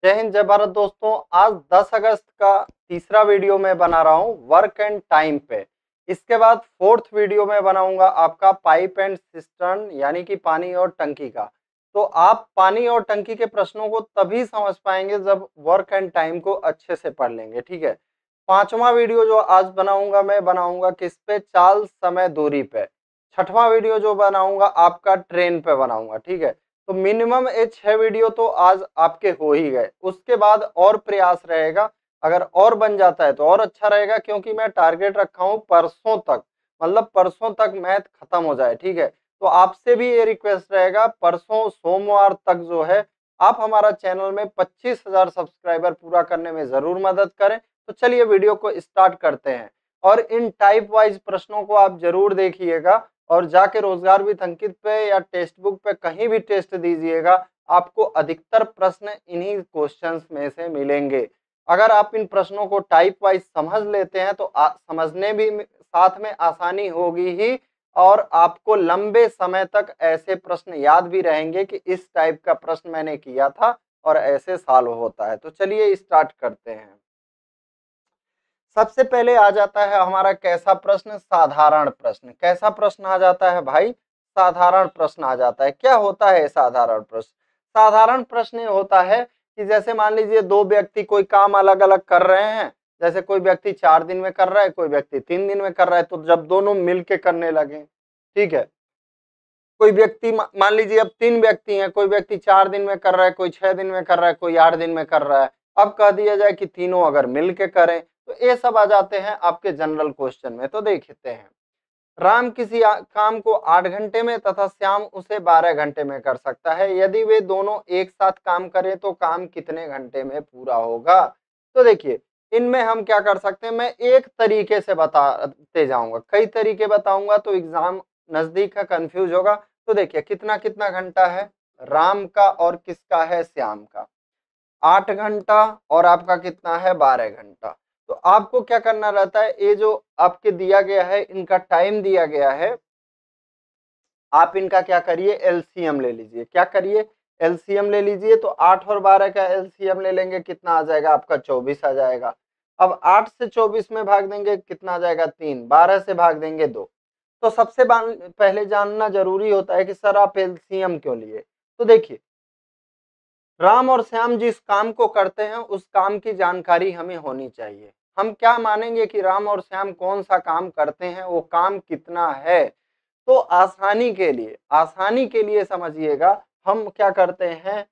जय हिंद जय भारत दोस्तों। आज 10 अगस्त का तीसरा वीडियो मैं बना रहा हूँ वर्क एंड टाइम पे। इसके बाद फोर्थ वीडियो में बनाऊंगा आपका पाइप एंड सिस्टर्न यानी कि पानी और टंकी का। तो आप पानी और टंकी के प्रश्नों को तभी समझ पाएंगे जब वर्क एंड टाइम को अच्छे से पढ़ लेंगे। ठीक है। पांचवा वीडियो जो आज बनाऊंगा मैं बनाऊंगा किस पे, चाल समय दूरी पे। छठवां वीडियो जो बनाऊंगा आपका ट्रेन पे बनाऊंगा। ठीक है। तो मिनिमम ये 6 वीडियो तो आज आपके हो ही गए। उसके बाद और प्रयास रहेगा, अगर और बन जाता है तो और अच्छा रहेगा, क्योंकि मैं टारगेट रखा हूं परसों तक, मतलब परसों तक मैथ खत्म हो जाए। ठीक है। तो आपसे भी ये रिक्वेस्ट रहेगा, परसों सोमवार तक जो है आप हमारा चैनल में 25,000 सब्सक्राइबर पूरा करने में जरूर मदद करें। तो चलिए वीडियो को स्टार्ट करते हैं। और इन टाइप वाइज प्रश्नों को आप जरूर देखिएगा और जाके रोजगार विद अंकित पे या टेक्स्ट बुक पे कहीं भी टेस्ट दीजिएगा, आपको अधिकतर प्रश्न इन्हीं क्वेश्चंस में से मिलेंगे। अगर आप इन प्रश्नों को टाइप वाइज समझ लेते हैं तो समझने भी साथ में आसानी होगी ही, और आपको लंबे समय तक ऐसे प्रश्न याद भी रहेंगे कि इस टाइप का प्रश्न मैंने किया था और ऐसे सॉल्व होता है। तो चलिए स्टार्ट करते हैं। सबसे पहले आ जाता है हमारा कैसा प्रश्न, साधारण प्रश्न। कैसा प्रश्न आ जाता है भाई, साधारण प्रश्न आ जाता है। क्या होता है साधारण प्रश्न? साधारण प्रश्न ये होता है कि जैसे मान लीजिए दो व्यक्ति कोई काम अलग अलग कर रहे हैं। जैसे कोई व्यक्ति 4 दिन में कर रहा है, कोई व्यक्ति 3 दिन में कर रहा है, तो जब दोनों मिलके करने लगे, ठीक है, कोई व्यक्ति मान लीजिए अब 3 व्यक्ति हैं, कोई व्यक्ति 4 दिन में कर रहा है, कोई 6 दिन में कर रहा है, कोई 8 दिन में कर रहा है। अब कह दिया जाए कि तीनों अगर मिल के करें, तो ये सब आ जाते हैं आपके जनरल क्वेश्चन में। तो देखते हैं, राम किसी काम को 8 घंटे में तथा श्याम उसे 12 घंटे में कर सकता है। यदि वे दोनों एक साथ काम करें तो काम कितने घंटे में पूरा होगा? तो देखिए, इनमें हम क्या कर सकते हैं, मैं एक तरीके से बताते जाऊंगा, कई तरीके बताऊंगा तो एग्जाम नजदीक है, कंफ्यूज होगा। तो देखिए कितना कितना घंटा है राम का और किसका है, श्याम का। 8 घंटा और आपका कितना है, 12 घंटा। तो आपको क्या करना रहता है, ये जो आपके दिया गया है, इनका टाइम दिया गया है, आप इनका क्या करिए, एलसीएम ले लीजिए। क्या करिए, एलसीएम ले लीजिए। तो 8 और 12 का एलसीएम ले लेंगे, कितना आ जाएगा आपका, 24 आ जाएगा। अब 8 से 24 में भाग देंगे, कितना आ जाएगा, 3। 12 से भाग देंगे, 2। तो सबसे पहले जानना जरूरी होता है कि सर आप एलसीएम क्यों लिए। तो देखिए, राम और श्याम जिस काम को करते हैं उस काम की जानकारी हमें होनी चाहिए। हम क्या मानेंगे कि राम और श्याम कौन सा काम करते हैं, वो काम कितना है। तो आसानी के लिए समझिएगा, हम क्या करते हैं,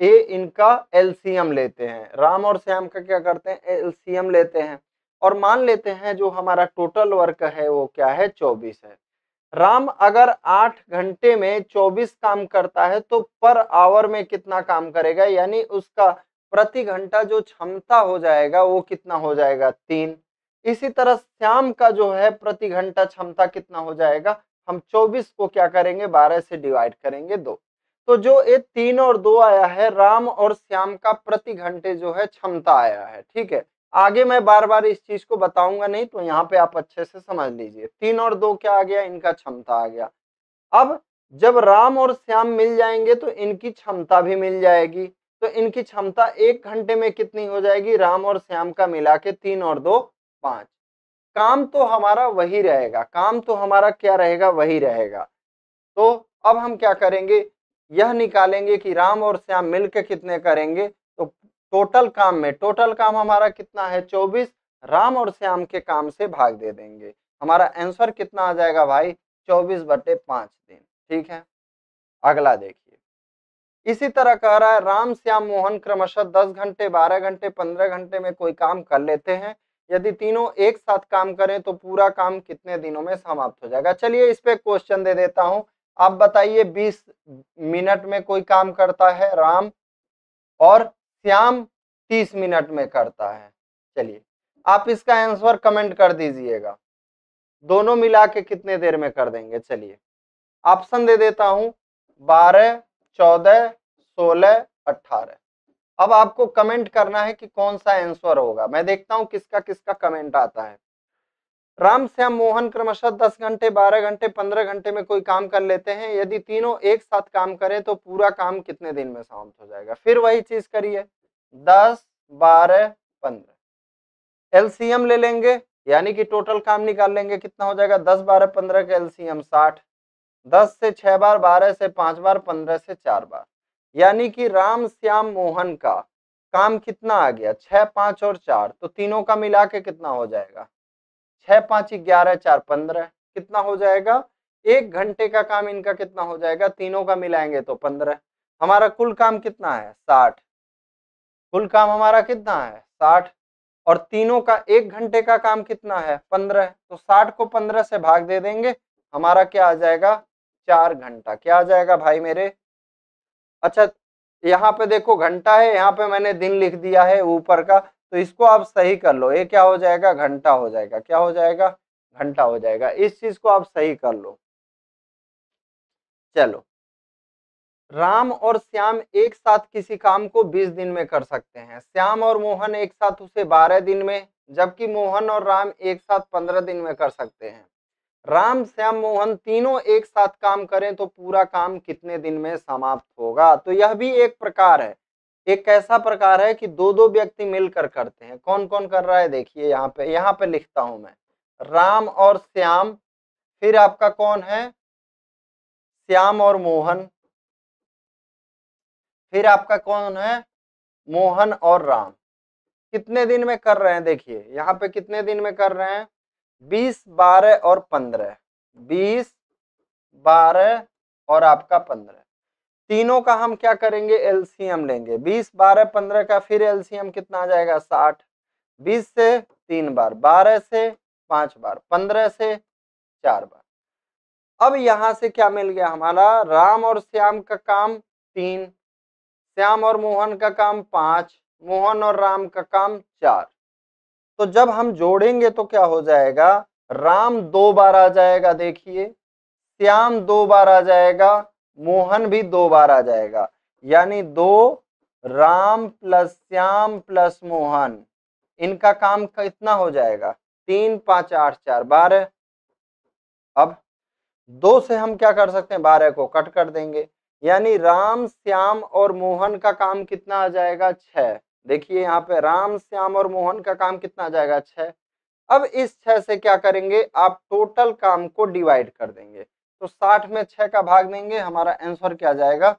ये इनका एलसीएम लेते हैं। राम और श्याम का क्या करते हैं, एलसीएम लेते हैं, और मान लेते हैं जो हमारा टोटल वर्क है वो क्या है, 24 है। राम अगर 8 घंटे में 24 काम करता है तो पर आवर में कितना काम करेगा, यानी उसका प्रति घंटा जो क्षमता हो जाएगा वो कितना हो जाएगा, 3। इसी तरह श्याम का जो है प्रति घंटा क्षमता कितना हो जाएगा, हम 24 को क्या करेंगे, 12 से डिवाइड करेंगे, 2। तो जो ये 3 और 2 आया है, राम और श्याम का प्रति घंटे जो है क्षमता आया है। ठीक है। आगे मैं बार बार इस चीज को बताऊंगा नहीं, तो यहाँ पे आप अच्छे से समझ लीजिए। 3 और 2 क्या आ गया, इनका क्षमता आ गया। अब जब राम और श्याम मिल जाएंगे तो इनकी क्षमता भी मिल जाएगी। तो इनकी क्षमता 1 घंटे में कितनी हो जाएगी, राम और श्याम का मिला के 3 और 2 5। काम तो हमारा वही रहेगा, काम तो हमारा क्या रहेगा, वही रहेगा। तो अब हम क्या करेंगे, यह निकालेंगे कि राम और श्याम मिलकर कितने करेंगे। तो टोटल काम हमारा कितना है, 24। राम और श्याम के काम से भाग दे देंगे, हमारा आंसर कितना आ जाएगा भाई, 24/5 दिन। ठीक है। अगला देखिए, इसी तरह कह रहा है, राम श्याम मोहन क्रमशः 10 घंटे, 12 घंटे, 15 घंटे में कोई काम कर लेते हैं। यदि तीनों एक साथ काम करें तो पूरा काम कितने दिनों में समाप्त हो जाएगा। चलिए इस पे क्वेश्चन दे देता हूं। आप बताइए, 20 मिनट में कोई काम करता है राम, और श्याम 30 मिनट में करता है। चलिए आप इसका आंसर कमेंट कर दीजिएगा, दोनों मिला के कितने देर में कर देंगे। चलिए ऑप्शन दे देता हूं, 12, 14, 16, 18। अब आपको कमेंट करना है कि कौन सा आंसर होगा। मैं देखता हूं किसका किसका कमेंट आता है। राम श्याम मोहन क्रमशः 10 घंटे, 12 घंटे, 15 घंटे में कोई काम कर लेते हैं। यदि तीनों एक साथ काम करें तो पूरा काम कितने दिन में समाप्त हो जाएगा। फिर वही चीज करिए, 10, 12, 15। एलसीएम ले लेंगे यानी कि टोटल काम निकाल लेंगे, कितना हो जाएगा 10, 12, 15 का एलसीएम 60। 10 से 6 बार, 12 से 5 बार, 15 से 4 बार, यानी कि राम श्याम मोहन का काम कितना आ गया 6, 5 और 4, तो तीनों का मिला के कितना हो जाएगा 6, 5, 11, 4, 15, कितना हो जाएगा 1 घंटे का काम इनका कितना हो जाएगा, तीनों का मिलाएंगे तो 15। हमारा कुल काम कितना है 60, कुल काम हमारा कितना है 60, और तीनों का 1 घंटे का काम कितना है 15, तो 60 को 15 से भाग दे देंगे, हमारा क्या आ जाएगा 4 घंटा। क्या आ जाएगा भाई मेरे। अच्छा, यहाँ पे देखो घंटा है, यहाँ पे मैंने दिन लिख दिया है ऊपर का, तो इसको आप सही कर लो, ये क्या हो जाएगा घंटा हो जाएगा। क्या हो जाएगा घंटा हो जाएगा। इस चीज को आप सही कर लो। चलो, राम और श्याम एक साथ किसी काम को 20 दिन में कर सकते हैं, श्याम और मोहन एक साथ उसे 12 दिन में, जबकि मोहन और राम एक साथ 15 दिन में कर सकते हैं। राम श्याम मोहन तीनों एक साथ काम करें तो पूरा काम कितने दिन में समाप्त होगा। तो यह भी एक प्रकार है, एक ऐसा प्रकार है कि दो दो व्यक्ति मिलकर करते हैं। कौन कौन कर रहा है देखिए, यहाँ पे लिखता हूं मैं, राम और श्याम, फिर आपका कौन है श्याम और मोहन, फिर आपका कौन है मोहन और राम। कितने दिन में कर रहे हैं देखिए, यहाँ पे कितने दिन में कर रहे हैं 20, 12 और 15, 20, 12 और आपका 15, तीनों का हम क्या करेंगे एलसीएम लेंगे। 20, 12, 15 का फिर एलसीएम कितना आ जाएगा 60। 20 से 3 बार, 12 से 5 बार, 15 से 4 बार। अब यहां से क्या मिल गया हमारा, राम और श्याम का काम 3, श्याम और मोहन का काम 5, मोहन और राम का काम 4। तो जब हम जोड़ेंगे तो क्या हो जाएगा, राम 2 बार आ जाएगा देखिए, श्याम 2 बार आ जाएगा, मोहन भी 2 बार आ जाएगा, यानी 2 राम प्लस श्याम प्लस मोहन, इनका काम कितना हो जाएगा 3, 5, 8, 4, 12। अब 2 से हम क्या कर सकते हैं 12 को कट कर देंगे, यानी राम श्याम और मोहन का काम कितना आ जाएगा 6। देखिए यहाँ पे राम श्याम और मोहन का काम कितना आ जाएगा 6। अब इस 6 से क्या करेंगे आप टोटल काम को डिवाइड कर देंगे, तो 60 में 6 का भाग देंगे, हमारा आंसर क्या आ जाएगा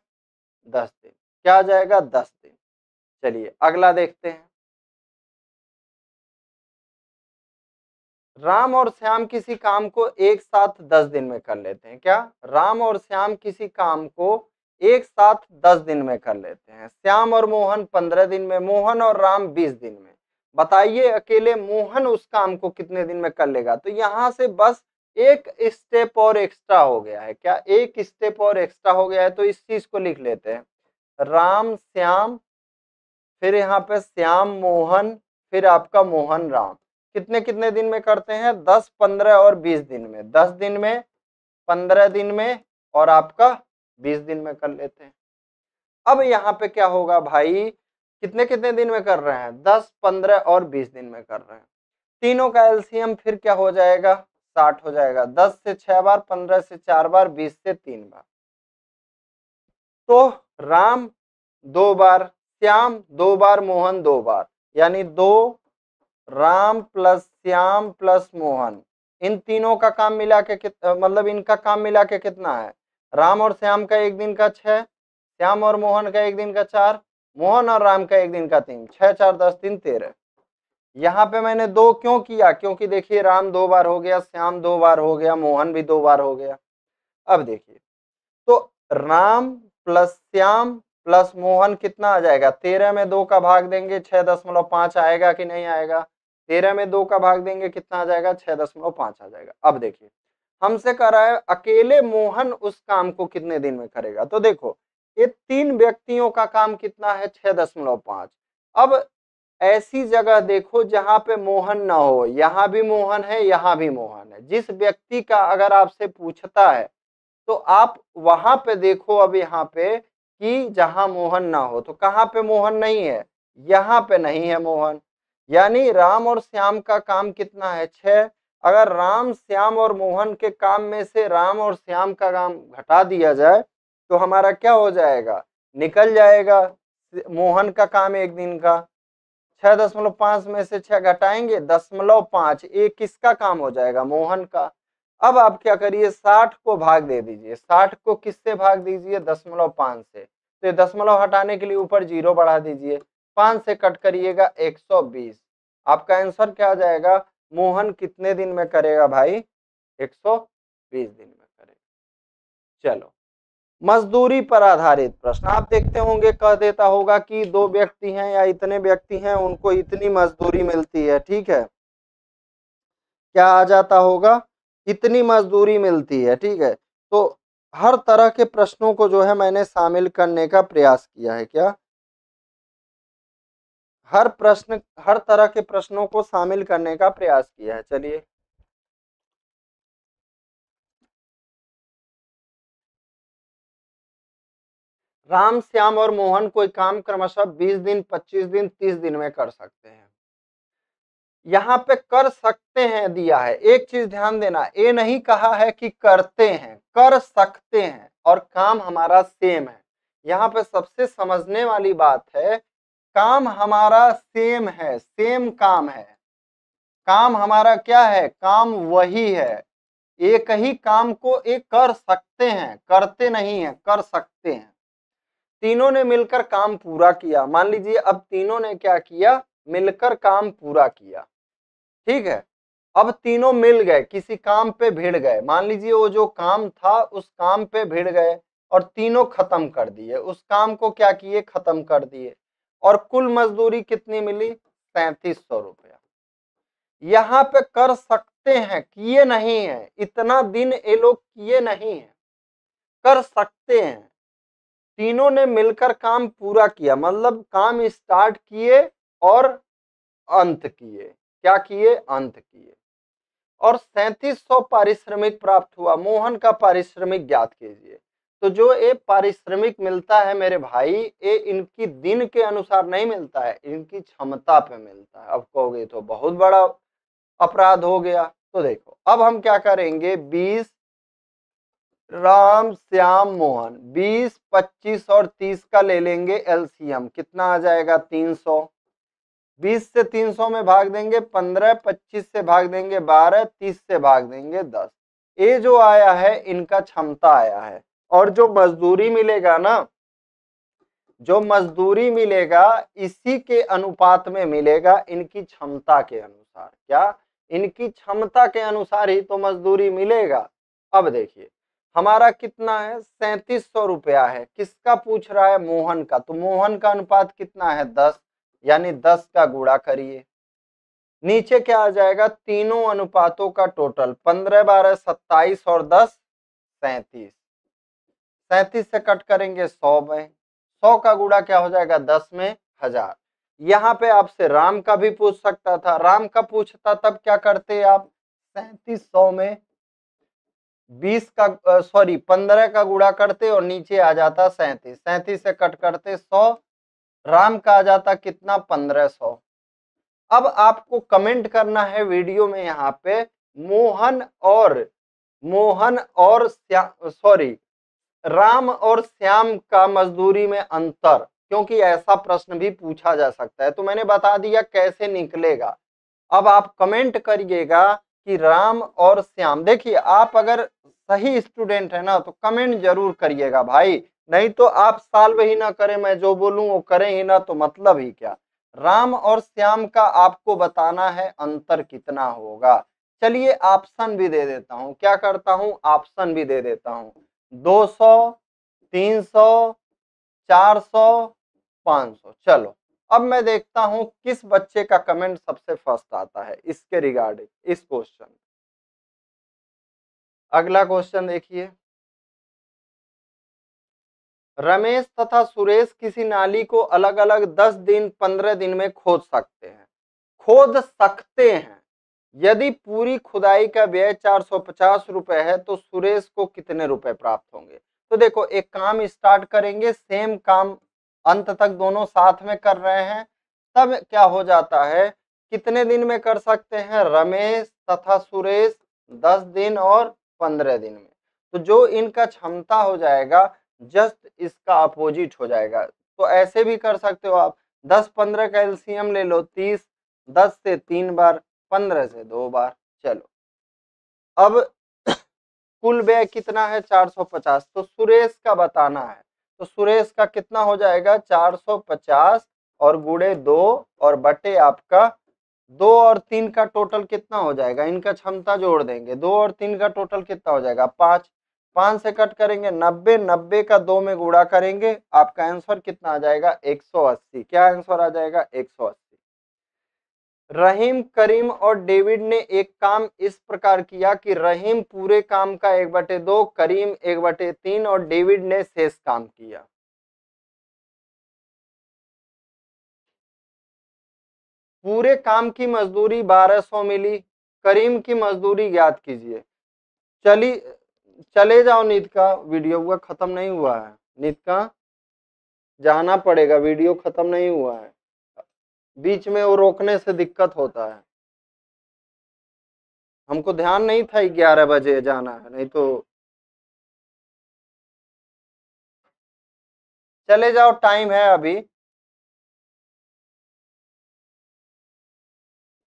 10 दिन। क्या आ जाएगा 10 दिन। चलिए अगला देखते हैं। राम और श्याम किसी काम को एक साथ 10 दिन में कर लेते हैं। क्या राम और श्याम किसी काम को एक साथ 10 दिन में कर लेते हैं, श्याम और मोहन 15 दिन में, मोहन और राम 20 दिन में। बताइए अकेले मोहन उस काम को कितने दिन में कर लेगा। तो यहां से बस एक स्टेप और एक्स्ट्रा हो गया है। क्या एक स्टेप और एक्स्ट्रा हो गया है, तो इस चीज को लिख लेते हैं, राम श्याम, फिर यहाँ पे श्याम मोहन, फिर आपका मोहन राम, कितने कितने दिन में करते हैं 10, 15 और 20 दिन में, 10 दिन में, 15 दिन में और आपका 20 दिन में कर लेते हैं। अब यहाँ पे क्या होगा भाई, कितने कितने दिन में कर रहे हैं 10, 15 और 20 दिन में कर रहे हैं, तीनों का एलसीएम फिर क्या हो जाएगा 60 हो जाएगा। 10 से 6 बार, 15 से 4 बार, 20 से 3 बार, तो राम 2 बार, श्याम 2 बार, मोहन 2 बार, यानी 2 राम प्लस श्याम प्लस मोहन, इन तीनों का काम मिला के मतलब इनका काम मिला के कितना है, राम और श्याम का एक दिन का 6, श्याम और मोहन का एक दिन का 4, मोहन और राम का एक दिन का 3, 6, 4, 10, 3, 13। यहाँ पे मैंने 2 क्यों किया, क्योंकि देखिए राम 2 बार हो गया, श्याम 2 बार हो गया, मोहन भी 2 बार हो गया। अब देखिए, तो राम प्लस श्याम प्लस मोहन कितना आ जाएगा, 13 में 2 का भाग देंगे 6.5 आएगा कि नहीं आएगा, 13 में 2 का भाग देंगे कितना आ जाएगा 6.5 आ जाएगा। अब देखिए हमसे कह रहा है अकेले मोहन उस काम को कितने दिन में करेगा, तो देखो ये 3 व्यक्तियों का काम कितना है 6.5। अब ऐसी जगह देखो जहां पे मोहन ना हो, यहाँ भी मोहन है, यहाँ भी मोहन है, जिस व्यक्ति का अगर आपसे पूछता है तो आप वहां पे देखो, अब यहाँ पे कि जहां मोहन ना हो, तो कहां पे मोहन नहीं है, यहाँ पे नहीं है मोहन, यानी राम और श्याम का काम कितना है 6। अगर राम श्याम और मोहन के काम में से राम और श्याम का काम घटा दिया जाए तो हमारा क्या हो जाएगा, निकल जाएगा मोहन का काम 1 दिन का, 6.5 में से 6 घटाएंगे 0.5, ये किसका काम हो जाएगा, मोहन का। अब आप क्या करिए 60 को भाग दे दीजिए, 60 को किससे भाग दीजिए 0.5 से, तो 0 हटाने के लिए ऊपर 0 बढ़ा दीजिए, 5 से कट करिएगा 120। आपका आंसर क्या आ जाएगा, मोहन कितने दिन में करेगा भाई, 120 दिन में करेगा। चलो, मजदूरी पर आधारित प्रश्न आप देखते होंगे, कह देता होगा कि 2 व्यक्ति हैं या इतने व्यक्ति हैं, उनको इतनी मजदूरी मिलती है, ठीक है, क्या आ जाता होगा, इतनी मजदूरी मिलती है, ठीक है। तो हर तरह के प्रश्नों को जो है मैंने शामिल करने का प्रयास किया है, क्या हर तरह के प्रश्नों को शामिल करने का प्रयास किया है। चलिए, राम, श्याम और मोहन कोई काम क्रमशः 20 दिन, 25 दिन, 30 दिन में कर सकते हैं। यहाँ पे कर सकते हैं दिया है, एक चीज ध्यान देना, ये नहीं कहा है कि करते हैं, कर सकते हैं, और काम हमारा सेम है। यहाँ पे सबसे समझने वाली बात है, काम हमारा सेम है, सेम काम है, काम हमारा क्या है, काम वही है, एक ही काम को एक कर सकते हैं, करते नहीं है, कर सकते हैं। तीनों ने मिलकर काम पूरा किया, मान लीजिए अब तीनों ने क्या किया, मिलकर काम पूरा किया, ठीक है। अब तीनों मिल गए, किसी काम पे भिड़ गए, मान लीजिए वो जो काम था उस काम पे भिड़ गए और तीनों खत्म कर दिए, उस काम को क्या किए, खत्म कर दिए, और कुल मजदूरी कितनी मिली, 3700 रुपया। यहाँ पे कर सकते हैं, किए नहीं है, इतना दिन ये लोग किए नहीं है, कर सकते हैं। तीनों ने मिलकर काम पूरा किया, मतलब काम स्टार्ट किए और अंत किए, क्या किए, अंत किए, और 3700 पारिश्रमिक प्राप्त हुआ। मोहन का पारिश्रमिक ज्ञात कीजिए। तो जो ये पारिश्रमिक मिलता है मेरे भाई, ये इनकी दिन के अनुसार नहीं मिलता है, इनकी क्षमता पे मिलता है। अब कहोगे तो बहुत बड़ा अपराध हो गया, तो देखो अब हम क्या करेंगे, 20 राम, श्याम, मोहन, 20, 25 और 30 का ले लेंगे एलसीएम, कितना आ जाएगा, 300। 20 से 300 में भाग देंगे 15, 25 से भाग देंगे 12, 30 से भाग देंगे 10। ये जो आया है इनका क्षमता आया है, और जो मजदूरी मिलेगा ना, जो मजदूरी मिलेगा इसी के अनुपात में मिलेगा, इनकी क्षमता के अनुसार, क्या, इनकी क्षमता के अनुसार ही तो मजदूरी मिलेगा। अब देखिए हमारा कितना है, 3700 रुपया है, किसका पूछ रहा है, मोहन का, तो मोहन का अनुपात कितना है, 10, यानी 10 का गुणा करिए, नीचे क्या आ जाएगा, तीनों अनुपातों का टोटल, 15, 12, 27 और 10, 37। 37 से कट करेंगे 100 में, 100 का गुणा क्या हो जाएगा, 10 में 1000। यहाँ पे आपसे राम का भी पूछ सकता था, राम का पूछता तब क्या करते आप, 3700 में 20 का सॉरी 15 का गुणा करते और नीचे आ जाता 37, 37 से कट करते 100, राम का आ जाता कितना, 1500। अब आपको कमेंट करना है वीडियो में, यहाँ पे मोहन और सॉरी राम और श्याम का मजदूरी में अंतर, क्योंकि ऐसा प्रश्न भी पूछा जा सकता है, तो मैंने बता दिया कैसे निकलेगा। अब आप कमेंट करिएगा कि राम और श्याम, देखिए आप अगर सही स्टूडेंट है ना तो कमेंट जरूर करिएगा भाई, नहीं तो आप सॉल्व ही ना करें, मैं जो बोलूं वो करें ही ना, तो मतलब ही क्या। राम और श्याम का आपको बताना है अंतर कितना होगा। चलिए ऑप्शन भी दे देता हूं, क्या करता हूं, ऑप्शन भी दे देता हूं, 200, 300, 400, 500। चलो अब मैं देखता हूं किस बच्चे का कमेंट सबसे फर्स्ट आता है इसके रिगार्डिंग इस क्वेश्चन। अगला क्वेश्चन देखिए, रमेश तथा सुरेश किसी नाली को अलग अलग 10 दिन 15 दिन में खोद सकते हैं, खोद सकते हैं। यदि पूरी खुदाई का व्यय 450 रुपए है तो सुरेश को कितने रुपए प्राप्त होंगे। तो देखो एक काम स्टार्ट करेंगे, सेम काम अंत तक दोनों साथ में कर रहे हैं, तब क्या हो जाता है, कितने दिन में कर सकते हैं, रमेश तथा सुरेश 10 दिन और 15 दिन में। तो जो इनका क्षमता हो जाएगा जस्ट इसका अपोजिट हो जाएगा, तो ऐसे भी कर सकते हो आप, 10-15 का एलसीएम ले लो, 30, 10 से 3 बार, 15 से 2 बार। चलो अब कुल व्यय कितना है 450, तो सुरेश का बताना है। तो सुरेश का कितना हो जाएगा 450 और गुणे 2 और बटे आपका 2 और 3 का टोटल कितना हो जाएगा, इनका क्षमता जोड़ देंगे, 2 और 3 का टोटल कितना हो जाएगा 5, 5 से कट करेंगे 90, 90 का 2 में गुणा करेंगे, आपका आंसर कितना आ जाएगा 180। क्या आंसर आ जाएगा 180। रहीम, करीम और डेविड ने एक काम इस प्रकार किया कि रहीम पूरे काम का 1/2, करीम 1/3 और डेविड ने शेष काम किया। पूरे काम की मजदूरी 1200 मिली, करीम की मजदूरी ज्ञात कीजिए। चली चले जाओ नीत का, वीडियो हुआ खत्म नहीं हुआ है, नीत का जाना पड़ेगा, वीडियो खत्म नहीं हुआ है, बीच में वो रोकने से दिक्कत होता है। हमको ध्यान नहीं था 11 बजे जाना है, नहीं तो चले जाओ, टाइम है अभी।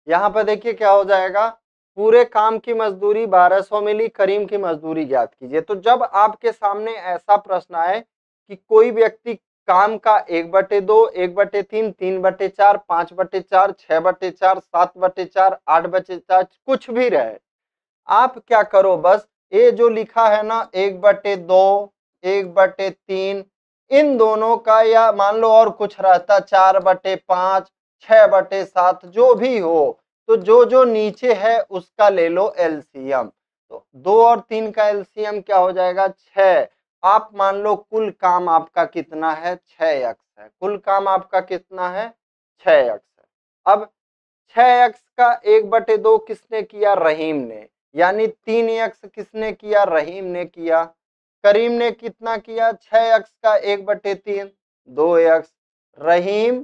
यहाँ पे देखिए क्या हो जाएगा, पूरे काम की मजदूरी 1200 मिली, करीम की मजदूरी ज्ञात कीजिए। तो जब आपके सामने ऐसा प्रश्न आए कि कोई व्यक्ति काम का 1/2, 1/3, 3/4, 5/4, 6/4, 7/4, 8/4 कुछ भी रहे, आप क्या करो, बस ये जो लिखा है ना 1/2, 1/3, इन दोनों का, या मान लो और कुछ रहता 4/5, 6/7, जो भी हो, तो जो जो नीचे है उसका ले लो एलसीएम। तो 2 और 3 का एलसीएम क्या हो जाएगा 6। आप मान लो कुल काम आपका कितना है 6x है, कुल काम आपका कितना है 6x है। अब 6x का 1/2 किसने किया, रहीम ने, यानी 3x किसने किया, रहीम ने किया। करीम ने कितना किया 6x का 1/3, 2x। रहीम,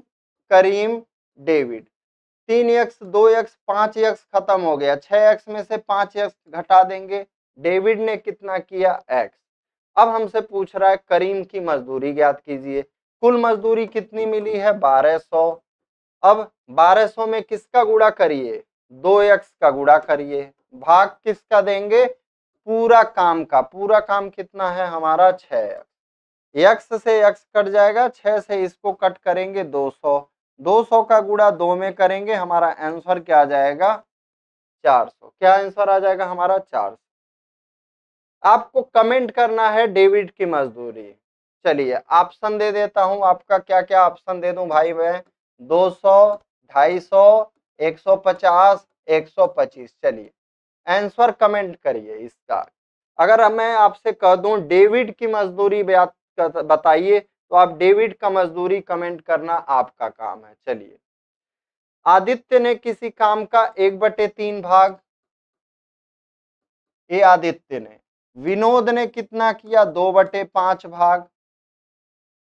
करीम, डेविड 3x, 2x, 5x खत्म हो गया, 6x में से 5x घटा देंगे। डेविड ने कितना किया x। अब हमसे पूछ रहा है करीम की मजदूरी ज्ञात कीजिए। कुल मजदूरी कितनी मिली है 1200। अब 1200 में किसका गुणा करिए, 2x का गुणा करिए, भाग किसका देंगे, पूरा काम का। पूरा काम कितना है हमारा 6x, x से x कट जाएगा, 6 से इसको कट करेंगे 200, 200 का गुणा 2 में करेंगे, हमारा आंसर क्या आ जाएगा 400। क्या आंसर आ जाएगा हमारा 400। आपको कमेंट करना है डेविड की मजदूरी। चलिए ऑप्शन दे देता हूं, आपका क्या क्या ऑप्शन दे दूं भाई मैं, 200, 250, 150, 125। चलिए आंसर कमेंट करिए इसका। अगर मैं आपसे कह दूं डेविड की मजदूरी बताइए, तो आप डेविड का मजदूरी कमेंट करना आपका काम है। चलिए, आदित्य ने किसी काम का 1/3 भाग, ये आदित्य ने। विनोद ने कितना किया 2/5 भाग,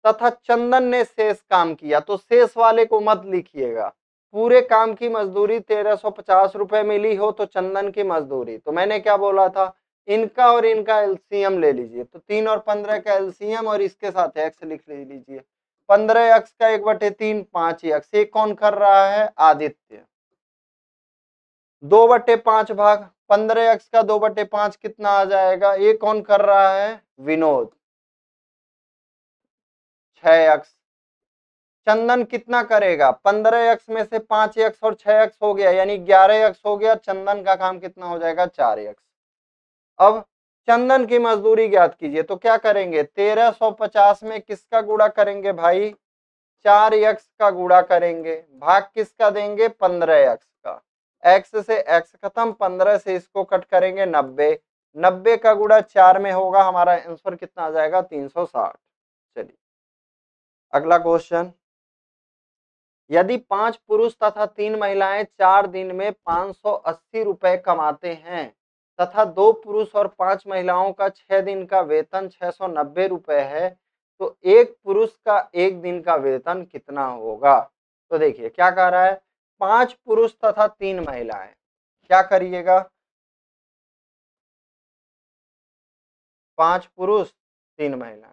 तथा चंदन ने शेष काम किया। तो शेष वाले को मत लिखिएगा, पूरे काम की मजदूरी 1350 रुपए मिली हो तो चंदन की मजदूरी, तो मैंने क्या बोला था, इनका और इनका एलसीएम ले लीजिए। तो 3 और 15 का एलसीएम और इसके साथ एक्स लिख लीजिए। 15x का 1/3 5x, ये कौन कर रहा है आदित्य। 2/5 भाग, 15x का 2/5 कितना आ जाएगा, ये कौन कर रहा है विनोद। 6x। चंदन कितना करेगा, 15x में से 5x और 6x हो गया, यानी 11x हो गया। चंदन का काम कितना हो जाएगा 4x। अब चंदन की मजदूरी ज्ञात कीजिए, तो क्या करेंगे 1350 में किसका गुणा करेंगे भाई, 4x का गुणा करेंगे, भाग किसका देंगे 15x का। x से x खत्म, 15 से इसको कट करेंगे 90, 90 का गुणा 4 में होगा, हमारा आंसर कितना आ जाएगा 360। चलिए अगला क्वेश्चन, यदि 5 पुरुष तथा 3 महिलाएं 4 दिन में 580 रुपए कमाते हैं तथा 2 पुरुष और 5 महिलाओं का 6 दिन का वेतन 690 रुपए है, तो एक पुरुष का एक दिन का वेतन कितना होगा। तो देखिए क्या कह रहा है, 5 पुरुष तथा 3 महिलाएं, क्या करिएगा 5 पुरुष 3 महिलाएं,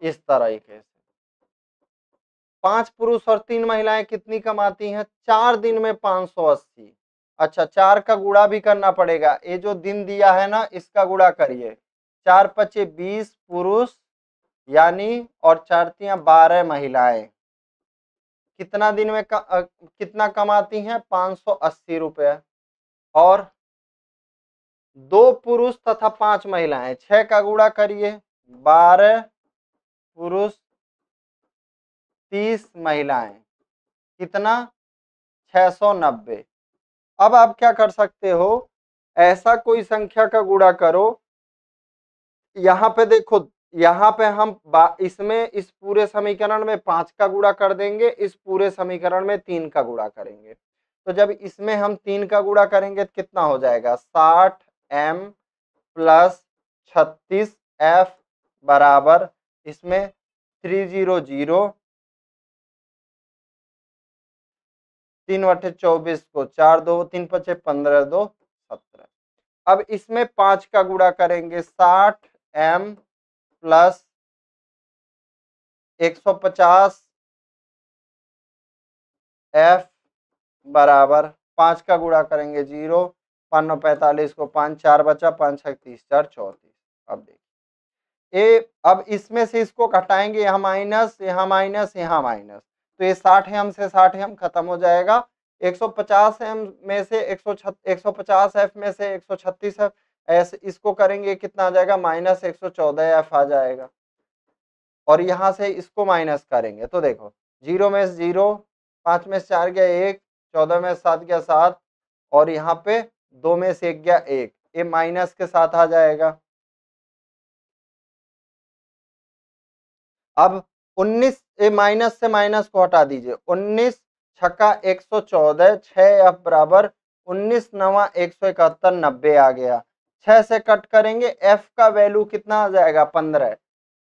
इस तरीके से 5 पुरुष और 3 महिलाएं कितनी कमाती हैं? 4 दिन में 580। अच्छा, 4 का गुणा भी करना पड़ेगा, ये जो दिन दिया है ना इसका गुणा करिए। 4 पचे 20 पुरुष यानी और 4 तियां 12 महिलाएं कितना दिन में कितना कमाती हैं? 580 रुपए। और 2 पुरुष तथा 5 महिलाएं, 6 का गुणा करिए, 12 पुरुष 30 महिलाएं कितना? 690। अब आप क्या कर सकते हो, ऐसा कोई संख्या का गुणा करो, यहाँ पे देखो, यहाँ पे हम इसमें इस पूरे समीकरण में 5 का गुणा कर देंगे, इस पूरे समीकरण में 3 का गुणा करेंगे। तो जब इसमें हम 3 का गुणा करेंगे तो कितना हो जाएगा? 60m प्लस 36f बराबर, इसमें 300, 3/24 को 4 2 3 5 15 2 17। अब इसमें 5 का गुणा करेंगे, 60m प्लस 150f बराबर 5 का गुणा करेंगे 0, 5 9 45 को 5 4 बचा, 5 6 30 4 34। अब देखिए अब इसमें से इसको घटाएंगे, यहाँ माइनस यहाँ माइनस यहाँ माइनस, तो ये 60m से 60m खत्म हो जाएगा। 150m में से 150f में से 136f, ऐसे इसको करेंगे कितना आ जाएगा? माइनस 114f आ जाएगा। और यहां से इसको माइनस करेंगे तो देखो 0 में 0, 5 में 4 गया 1, 14 में 7 गया 7, और यहाँ पे 2 में से 1 गया 1, ये माइनस के साथ आ जाएगा। अब 19, ये माइनस से माइनस को हटा दीजिए, 19 छक्का 114, 6f बराबर 19 9 171, 90 आ गया। 6 से कट करेंगे, f का वैल्यू कितना आ जाएगा? 15।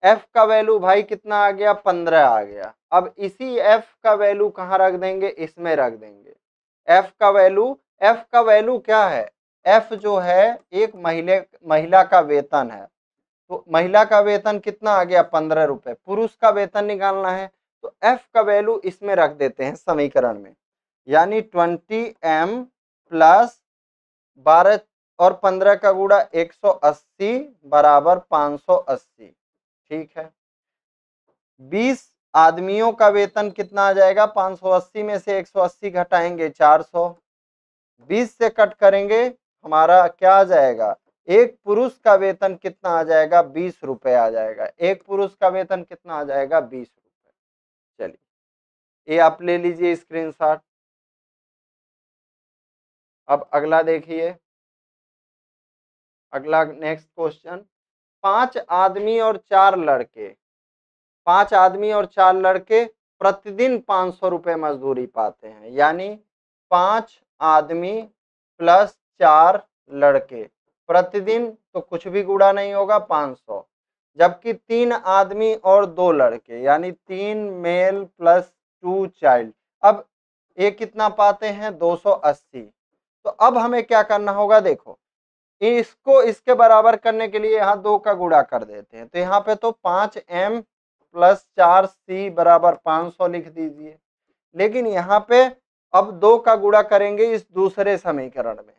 f का वैल्यू भाई कितना आ गया? 15 आ गया। अब इसी f का वैल्यू कहाँ रख देंगे? इसमें रख देंगे। f का वैल्यू क्या है? f जो है एक महिला का वेतन है, तो महिला का वेतन कितना आ गया? 15 रुपए। पुरुष का वेतन निकालना है तो f का वैल्यू इसमें रख देते हैं समीकरण में, यानी 20m प्लस 12 और 15 का गुणा 180 बराबर 580। ठीक है, 20 आदमियों का वेतन कितना आ जाएगा? 580 में से 180 घटाएंगे 400, 20 से कट करेंगे, हमारा क्या आ जाएगा? एक पुरुष का वेतन कितना आ जाएगा? 20 रुपए आ जाएगा। एक पुरुष का वेतन कितना आ जाएगा? 20 रुपए। चलिए ये आप ले लीजिए स्क्रीनशॉट। अब अगला देखिए, अगला नेक्स्ट क्वेश्चन, 5 आदमी और 4 लड़के, 5 आदमी और 4 लड़के प्रतिदिन 500 रुपए मजदूरी पाते हैं, यानी 5 आदमी प्लस 4 लड़के प्रतिदिन, तो कुछ भी गुणा नहीं होगा 500, जबकि 3 आदमी और 2 लड़के यानी 3 मेल प्लस 2 चाइल्ड, अब ये कितना पाते हैं? 280। तो अब हमें क्या करना होगा? देखो इसको इसके बराबर करने के लिए यहाँ 2 का गुणा कर देते हैं, तो यहाँ पे तो 5m प्लस 4c बराबर 500 लिख दीजिए। लेकिन यहाँ पे अब 2 का गुणा करेंगे इस दूसरे समीकरण में,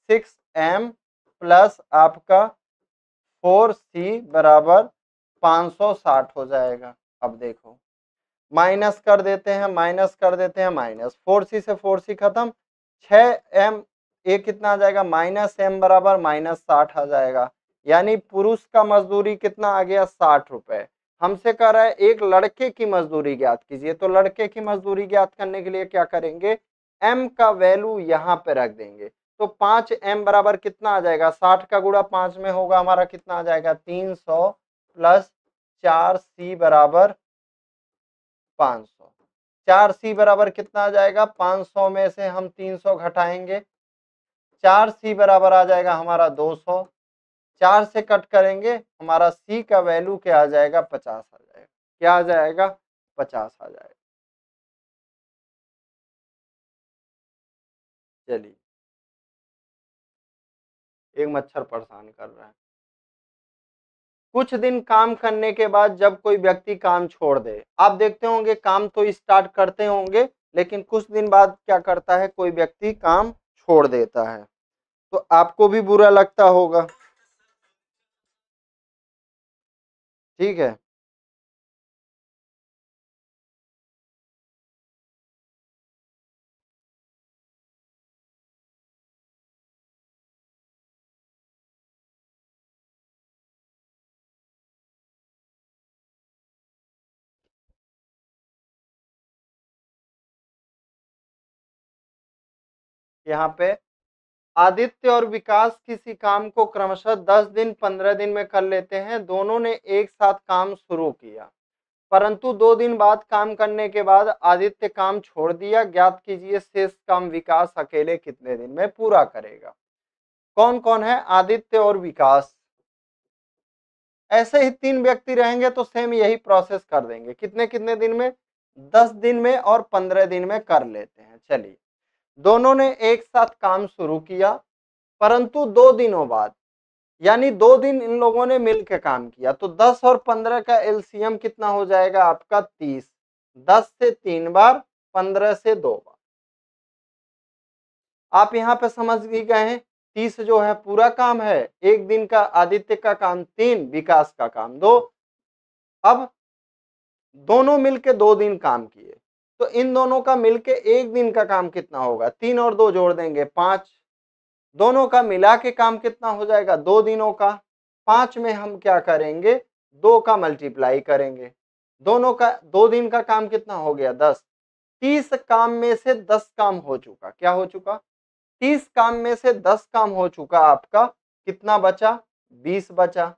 6m प्लस आपका 4c बराबर 560 हो जाएगा। अब देखो माइनस कर देते हैं, माइनस कर देते हैं, माइनस 4c से 4c खत्म, 6m, ये कितना आ जाएगा? माइनस m बराबर माइनस 60 आ जाएगा। यानी पुरुष का मजदूरी कितना आ गया? 60 रुपए। हमसे कह रहा है एक लड़के की मजदूरी ज्ञात कीजिए, तो लड़के की मजदूरी ज्ञात करने के लिए क्या करेंगे? m का वैल्यू यहाँ पे रख देंगे, तो 5m बराबर कितना आ जाएगा? 60 का गुणा 5 में होगा, हमारा कितना आ जाएगा? 300 प्लस 4c बराबर 500। 4c बराबर कितना आ जाएगा? 500 में से हम 300 घटाएंगे, 4c बराबर आ जाएगा हमारा 200। 4 से कट करेंगे, हमारा c का वैल्यू क्या आ जाएगा? 50 आ जाएगा। क्या आ जाएगा? 50 आ जाएगा। चलिए, एक मच्छर परेशान कर रहा है। कुछ दिन काम करने के बाद जब कोई व्यक्ति काम छोड़ दे, आप देखते होंगे काम तो स्टार्ट करते होंगे लेकिन कुछ दिन बाद क्या करता है, कोई व्यक्ति काम छोड़ देता है, तो आपको भी बुरा लगता होगा। ठीक है, यहाँ पे आदित्य और विकास किसी काम को क्रमशः 10 दिन 15 दिन में कर लेते हैं। दोनों ने एक साथ काम शुरू किया, परंतु 2 दिन बाद काम करने के बाद आदित्य काम छोड़ दिया। ज्ञात कीजिए शेष काम विकास अकेले कितने दिन में पूरा करेगा। कौन कौन है, आदित्य और विकास। ऐसे ही 3 व्यक्ति रहेंगे तो सेम यही प्रोसेस कर देंगे। कितने कितने दिन में, 10 दिन में और 15 दिन में कर लेते हैं। चलिए, दोनों ने एक साथ काम शुरू किया, परंतु 2 दिनों बाद, यानी 2 दिन इन लोगों ने मिलकर काम किया, तो 10 और 15 का एलसीएम कितना हो जाएगा आपका 30। 10 से 3 बार, 15 से 2 बार। आप यहाँ पे समझ ही गए हैं, 30 जो है पूरा काम है, एक दिन का आदित्य का काम 3, विकास का काम 2। अब दोनों मिलके 2 दिन काम किए, तो इन दोनों का मिलके एक दिन का काम कितना होगा, 3 और 2 जोड़ देंगे 5। दोनों का मिला के काम कितना हो जाएगा, 2 दिनों का। 5 में हम क्या करेंगे, 2 का मल्टीप्लाई करेंगे। दोनों का 2 दिन का काम कितना हो गया, 10। 30 काम में से 10 काम हो चुका, क्या हो चुका, 30 काम में से 10 काम हो चुका आपका, कितना बचा, 20 बचा।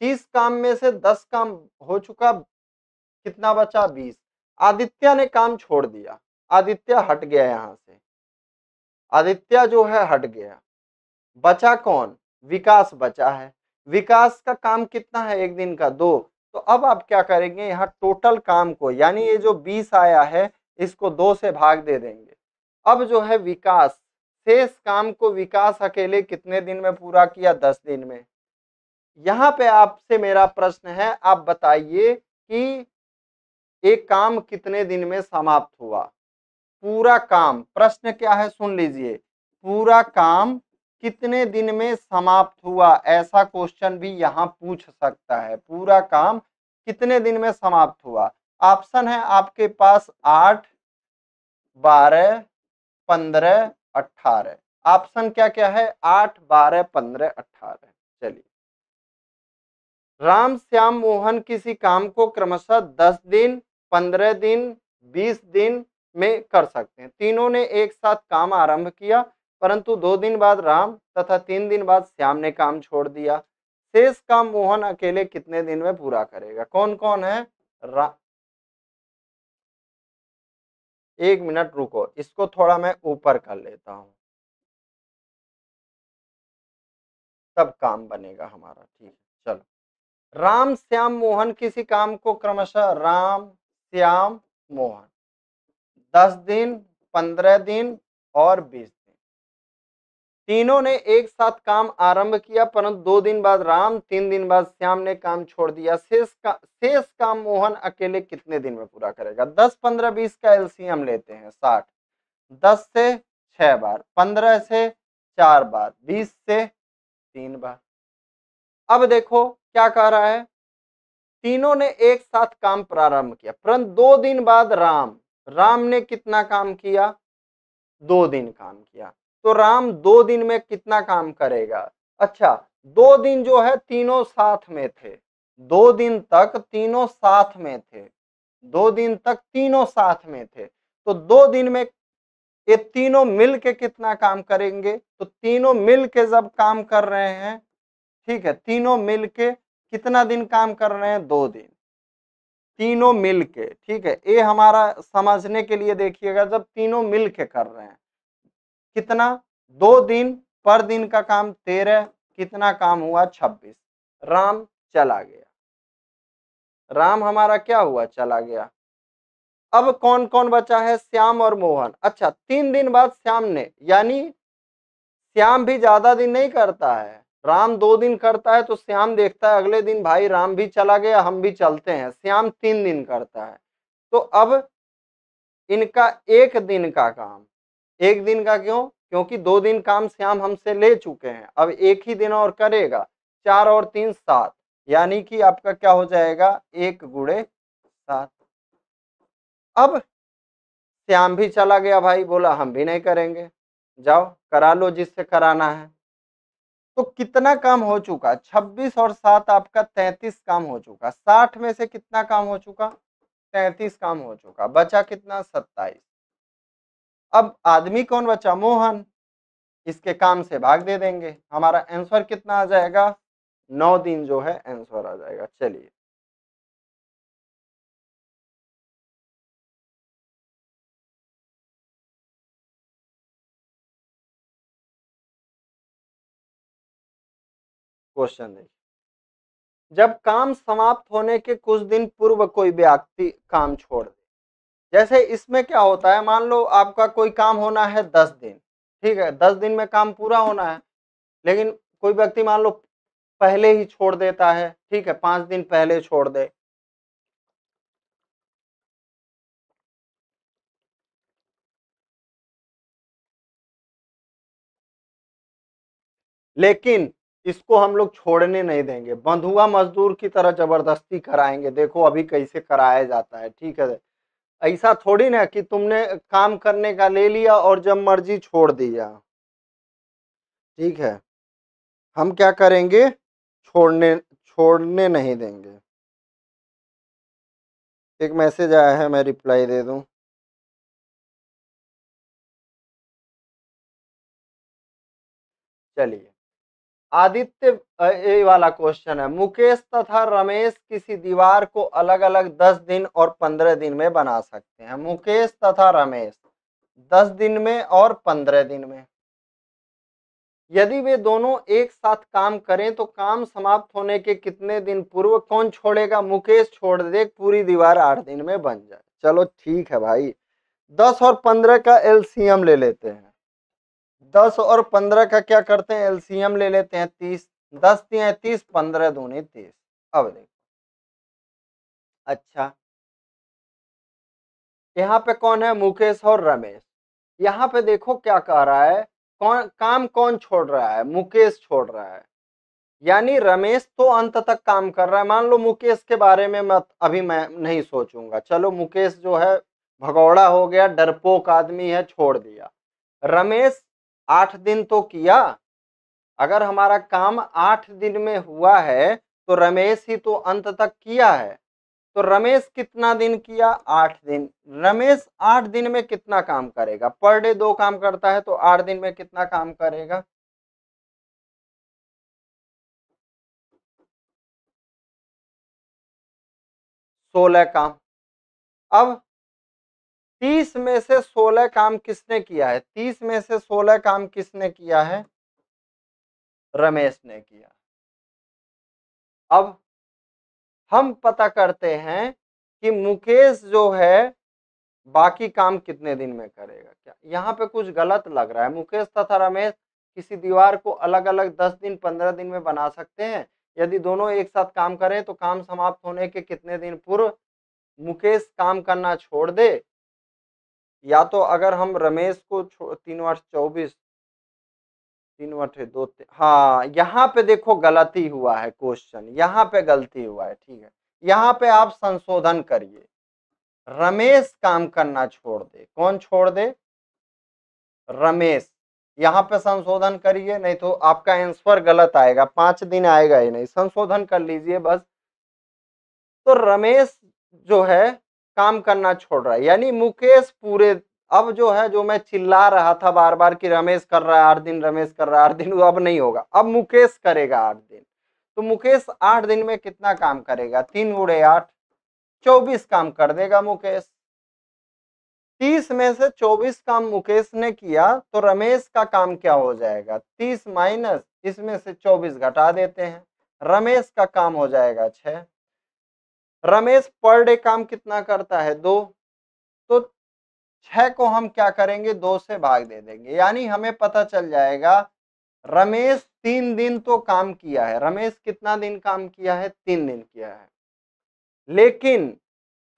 30 काम में से 10 काम हो चुका, कितना बचा, 20। आदित्य ने काम छोड़ दिया, आदित्य हट गया, यहां से आदित्य जो है हट गया। बचा कौन, विकास बचा है। विकास का काम कितना है, एक दिन का 2। तो अब आप क्या करेंगे, यहाँ टोटल काम को, यानी ये जो 20 आया है इसको 2 से भाग दे देंगे। अब जो है विकास, शेष काम को विकास अकेले कितने दिन में पूरा किया, 10 दिन में। यहाँ पे आपसे मेरा प्रश्न है, आप बताइए कि एक काम कितने दिन में समाप्त हुआ। पूरा काम, प्रश्न क्या है सुन लीजिए, पूरा काम कितने दिन में समाप्त हुआ, ऐसा क्वेश्चन भी यहाँ पूछ सकता है। पूरा काम कितने दिन में समाप्त हुआ। ऑप्शन है आपके पास 8, 12, 15, 18। ऑप्शन क्या क्या है, 8, 12, 15, 18। चलिए, राम श्याम मोहन किसी काम को क्रमशः 10 दिन 15 दिन 20 दिन में कर सकते हैं। तीनों ने एक साथ काम आरंभ किया, परंतु 2 दिन बाद राम तथा 3 दिन बाद श्याम ने काम छोड़ दिया। शेष काम मोहन अकेले कितने दिन में पूरा करेगा। कौन कौन है, एक मिनट रुको, इसको थोड़ा मैं ऊपर कर लेता हूं, तब काम बनेगा हमारा। ठीक है, चलो। राम श्याम मोहन किसी काम को क्रमशः राम श्याम मोहन 10 दिन 15 दिन और 20 दिन, तीनों ने एक साथ काम आरंभ किया, परंतु 2 दिन बाद राम 3 दिन बाद श्याम ने काम छोड़ दिया। शेष काम मोहन अकेले कितने दिन में पूरा करेगा। 10 15 20 का एलसीएम लेते हैं, 60। 10 से 6 बार, 15 से 4 बार, 20 से 3 बार। अब देखो क्या कह रहा है, तीनों ने एक साथ काम प्रारंभ किया, परंतु 2 दिन बाद राम ने कितना काम किया, 2 दिन काम किया। तो राम 2 दिन में कितना काम करेगा। अच्छा, 2 दिन जो है तीनों साथ में थे, 2 दिन तक तीनों साथ में थे, 2 दिन तक तीनों साथ में थे, तो 2 दिन में ये तीनों मिल के कितना काम करेंगे। तो तीनों मिल के जब काम कर रहे हैं, ठीक है, तीनों मिल के कितना दिन काम कर रहे हैं, 2 दिन, तीनों मिल के। ठीक है, ये हमारा समझने के लिए देखिएगा, जब तीनों मिल के कर रहे हैं कितना, 2 दिन, पर दिन का काम 13, कितना काम हुआ, 26। राम चला गया, राम हमारा क्या हुआ, चला गया। अब कौन कौन बचा है, श्याम और मोहन। अच्छा, 3 दिन बाद श्याम ने, यानी श्याम भी ज्यादा दिन नहीं करता है, राम 2 दिन करता है तो श्याम देखता है अगले दिन भाई राम भी चला गया, हम भी चलते हैं। श्याम 3 दिन करता है, तो अब इनका 1 दिन का काम, 1 दिन का क्यों? क्योंकि 2 दिन काम श्याम हमसे ले चुके हैं, अब 1 ही दिन और करेगा। 4 और 3 7, यानी कि आपका क्या हो जाएगा 1 × 7। अब श्याम भी चला गया भाई, बोला हम भी नहीं करेंगे, जाओ करा लो जिससे कराना है। तो कितना काम हो चुका? 26 और 7 आपका 33 काम हो चुका। 60 में से कितना काम हो चुका? 33 काम हो चुका। बचा कितना? 27। अब आदमी कौन बचा? मोहन। इसके काम से भाग दे देंगे, हमारा आंसर कितना आ जाएगा? 9 दिन जो है आंसर आ जाएगा। चलिए क्वेश्चन देखिए, जब काम समाप्त होने के कुछ दिन पूर्व कोई व्यक्ति काम छोड़ दे, जैसे इसमें क्या होता है, मान लो आपका कोई काम होना है 10 दिन, ठीक है, 10 दिन में काम पूरा होना है, लेकिन कोई व्यक्ति मान लो पहले ही छोड़ देता है, ठीक है, 5 दिन पहले छोड़ दे, लेकिन इसको हम लोग छोड़ने नहीं देंगे, बंधुआ मजदूर की तरह जबरदस्ती कराएंगे। देखो अभी कैसे कराया जाता है, ठीक है। ऐसा थोड़ी ना कि तुमने काम करने का ले लिया और जब मर्जी छोड़ दिया, ठीक है। हम क्या करेंगे? छोड़ने छोड़ने नहीं देंगे। एक मैसेज आया है, मैं रिप्लाई दे दूं। चलिए, आदित्य ये वाला क्वेश्चन है, मुकेश तथा रमेश किसी दीवार को अलग अलग 10 दिन और 15 दिन में बना सकते हैं। मुकेश तथा रमेश 10 दिन में और 15 दिन में, यदि वे दोनों एक साथ काम करें तो काम समाप्त होने के कितने दिन पूर्व कौन छोड़ेगा? मुकेश छोड़ दे, पूरी दीवार 8 दिन में बन जाए। चलो ठीक है भाई, 10 और 15 का एलसीएम ले लेते हैं। 10 और 15 का क्या करते हैं? एलसीएम ले लेते हैं 30। 10 दिए 30, 15 दूनी 30। अब देखो, अच्छा यहाँ पे कौन है? मुकेश और रमेश। यहाँ पे देखो क्या कह रहा है, कौन छोड़ रहा है? मुकेश छोड़ रहा है, यानी रमेश तो अंत तक काम कर रहा है। मान लो मुकेश के बारे में अभी मैं नहीं सोचूंगा, चलो मुकेश जो है भगौड़ा हो गया, डरपोक आदमी है, छोड़ दिया। रमेश 8 दिन तो किया, अगर हमारा काम 8 दिन में हुआ है तो रमेश ही तो अंत तक किया है। तो रमेश कितना दिन किया? 8 दिन। रमेश 8 दिन में कितना काम करेगा? पर डे 2 काम करता है, तो 8 दिन में कितना काम करेगा? 16 काम। अब 30 में से 16 काम किसने किया है? 30 में से 16 काम किसने किया है? रमेश ने किया। अब हम पता करते हैं कि मुकेश जो है बाकी काम कितने दिन में करेगा। क्या यहाँ पे कुछ गलत लग रहा है? मुकेश तथा रमेश किसी दीवार को अलग अलग 10 दिन 15 दिन में बना सकते हैं, यदि दोनों एक साथ काम करें तो काम समाप्त होने के कितने दिन पूर्व मुकेश काम करना छोड़ दे। या तो अगर हम रमेश को 3 × 8 = 24, 3 × 8 = 2, हाँ यहाँ पे देखो गलती हुआ है, क्वेश्चन यहाँ पे गलती हुआ है, ठीक है। यहाँ पे आप संशोधन करिए, रमेश काम करना छोड़ दे। कौन छोड़ दे? रमेश। यहाँ पे संशोधन करिए, नहीं तो आपका आंसर गलत आएगा, 5 दिन आएगा ही नहीं। संशोधन कर लीजिए बस। तो रमेश जो है काम करना छोड़ रहा है, यानी मुकेश पूरे, अब जो है, जो मैं चिल्ला रहा था बार बार कि रमेश कर रहा है 8 दिन, रमेश कर रहा है 8 दिन, वो अब नहीं होगा, अब मुकेश करेगा 8 दिन। तो मुकेश 8 दिन में कितना काम करेगा? 3 × 8 = 24 काम कर देगा मुकेश। 30 में से 24 काम मुकेश ने किया, तो रमेश का काम क्या हो जाएगा? 30 माइनस इसमें से 24 घटा देते हैं, रमेश का काम हो जाएगा 6। रमेश पर डे काम कितना करता है? 2। तो 6 को हम क्या करेंगे? 2 से भाग दे देंगे, यानी हमें पता चल जाएगा रमेश 3 दिन तो काम किया है। रमेश कितना दिन काम किया है? 3 दिन किया है। लेकिन